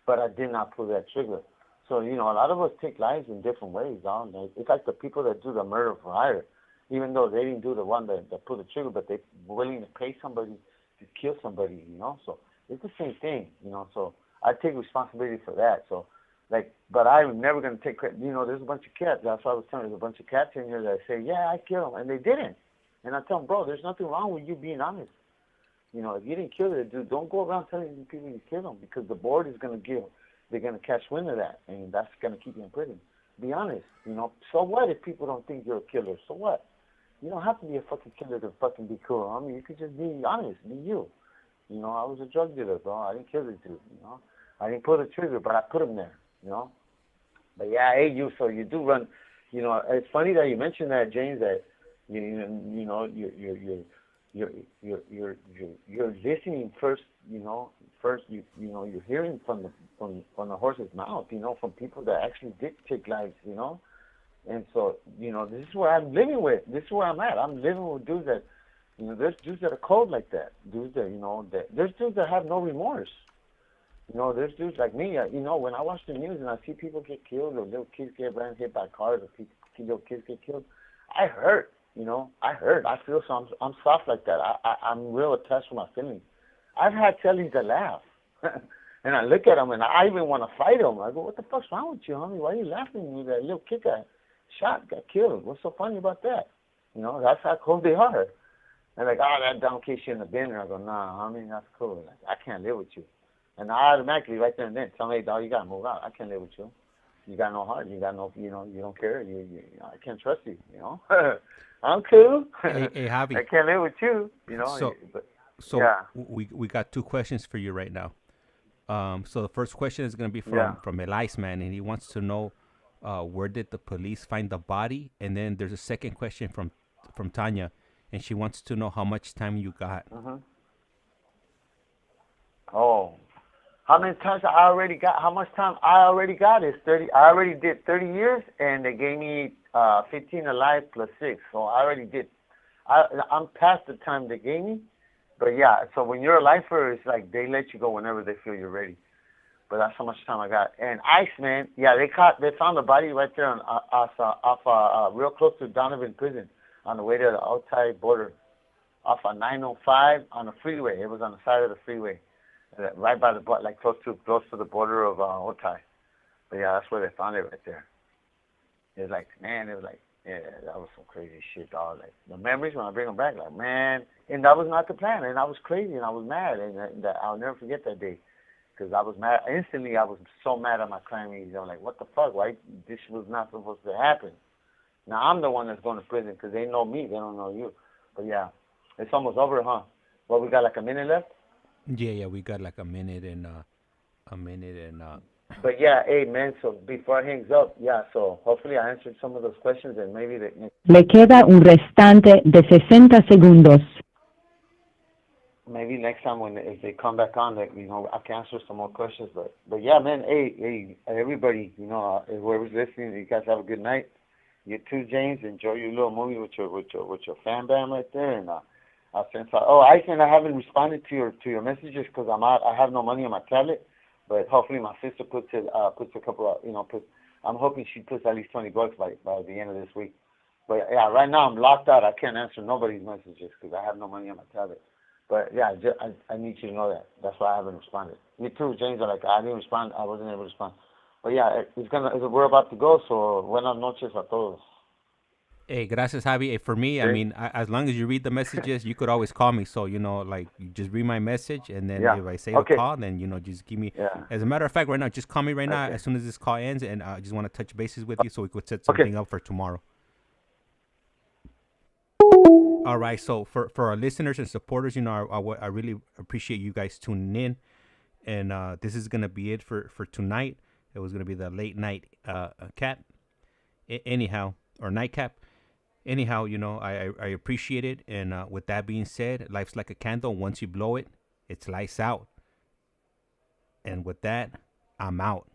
But I did not pull that trigger. So a lot of us take lives in different ways, dog. It's like the people that do the murder for hire, even though they didn't do the one that pulled the trigger, but they're willing to pay somebody to kill somebody, So it's the same thing, So I take responsibility for that. So, but I'm never going to take credit. There's a bunch of cats. That's why I was telling you, there's a bunch of cats in here that say, yeah, I killed them, and they didn't. And I tell them, bro, there's nothing wrong with you being honest. If you didn't kill the dude, don't go around telling people you killed him, because the board is going to they're going to catch wind of that, and that's going to keep you in prison. Be honest, So what if people don't think you're a killer? So what? You don't have to be a fucking killer to fucking be cool. I mean, you could just be honest, be you. I was a drug dealer, bro. I didn't kill the dude, I didn't pull the trigger, but I put him there, But yeah, hey, so you do run, it's funny that you mentioned that, James, that, you're listening first, you're hearing from the horse's mouth, from people that actually did take lives, And so, this is where I'm living with. This is where I'm at. I'm living with dudes that, there's dudes that are cold like that. Dudes that, there's dudes that have no remorse. There's dudes like me. When I watch the news and I see people get killed or little kids get hit by cars or little kids get killed, I hurt. I hurt. I feel I'm soft like that. I'm real attached to my feelings. I've had tellings that laugh. And I look at him, and I even want to fight him. I go, what the fuck's wrong with you, homie? Why are you laughing at me? That little kid got shot, got killed. What's so funny about that? You know, that's how cool they are. They're like, oh, that dumb kid shouldn't have been there. I go, nah, homie, that's cool. Like, I can't live with you. And I automatically, right there and then, tell me, hey, dog, you got to move out. I can't live with you. You got no heart. You got no, you know, you don't care. I can't trust you, you know. I'm cool. Hey, Javi. I can't live with you, you know. So yeah. we got two questions for you right now. So the first question is going to be from El ICEMAN, and he wants to know where did the police find the body? And then there's a second question from Tanya, and she wants to know how much time you got. Oh, how many times I already got? How much time I already got is 30. I already did 30 years, and they gave me 15 alive plus 6. So I already did. I'm past the time they gave me. But yeah, so when you're a lifer, it's like they let you go whenever they feel you're ready. But that's how much time I got. And Iceman, yeah, they found the body right there off real close to Donovan Prison on the way to the Altai border, off of 905 on the freeway. It was on the side of the freeway, right by the like close to the border of Altai. But yeah, that's where they found it right there. It was like, man, it was like, yeah, that was some crazy shit, dog. Like the memories when I bring them back, like man, and that was not the plan, and I was crazy and I was mad, and I'll never forget that day, because I was mad instantly. I was so mad at my crimes. I'm like, what the fuck? Why this was not supposed to happen? Now I'm the one that's going to prison because they know me, they don't know you. But yeah, it's almost over, huh? Well, we got like a minute left. Yeah, we got like a minute and. But yeah, hey man, so before it hangs up, yeah, so hopefully I answered some of those questions and maybe Le queda un restante de 60 segundos. Maybe next time if they come back on, that you know I can answer some more questions. But yeah, man, hey, everybody, you know, whoever's listening, you guys have a good night. You too, James. Enjoy your little movie with your fan band right there, and I'll send. Oh, I haven't responded to your messages because I have no money on my tablet. But hopefully my sister puts a couple of, you know, I'm hoping she puts at least $20 by the end of this week. But yeah, right now I'm locked out. I can't answer nobody's messages because I have no money on my tablet. But yeah, I need you to know that. That's why I haven't responded. You too, James. I didn't respond. I wasn't able to respond. But yeah, we're about to go. So buenas noches a todos. Hey, gracias, Javi. Hey, for me, I mean, as long as you read the messages, you could always call me. So, you know, like, you just read my message, and then if I say to call, then, you know, just give me. Yeah. As a matter of fact, right now, just call me right now as soon as this call ends, and I just want to touch bases with you so we could set something up for tomorrow. All right. So, for our listeners and supporters, you know, I really appreciate you guys tuning in. And this is going to be it for tonight. It was going to be the late night cap. Anyhow, or nightcap. Anyhow, you know, I appreciate it. And with that being said, life's like a candle. Once you blow it, it's lights out. And with that, I'm out.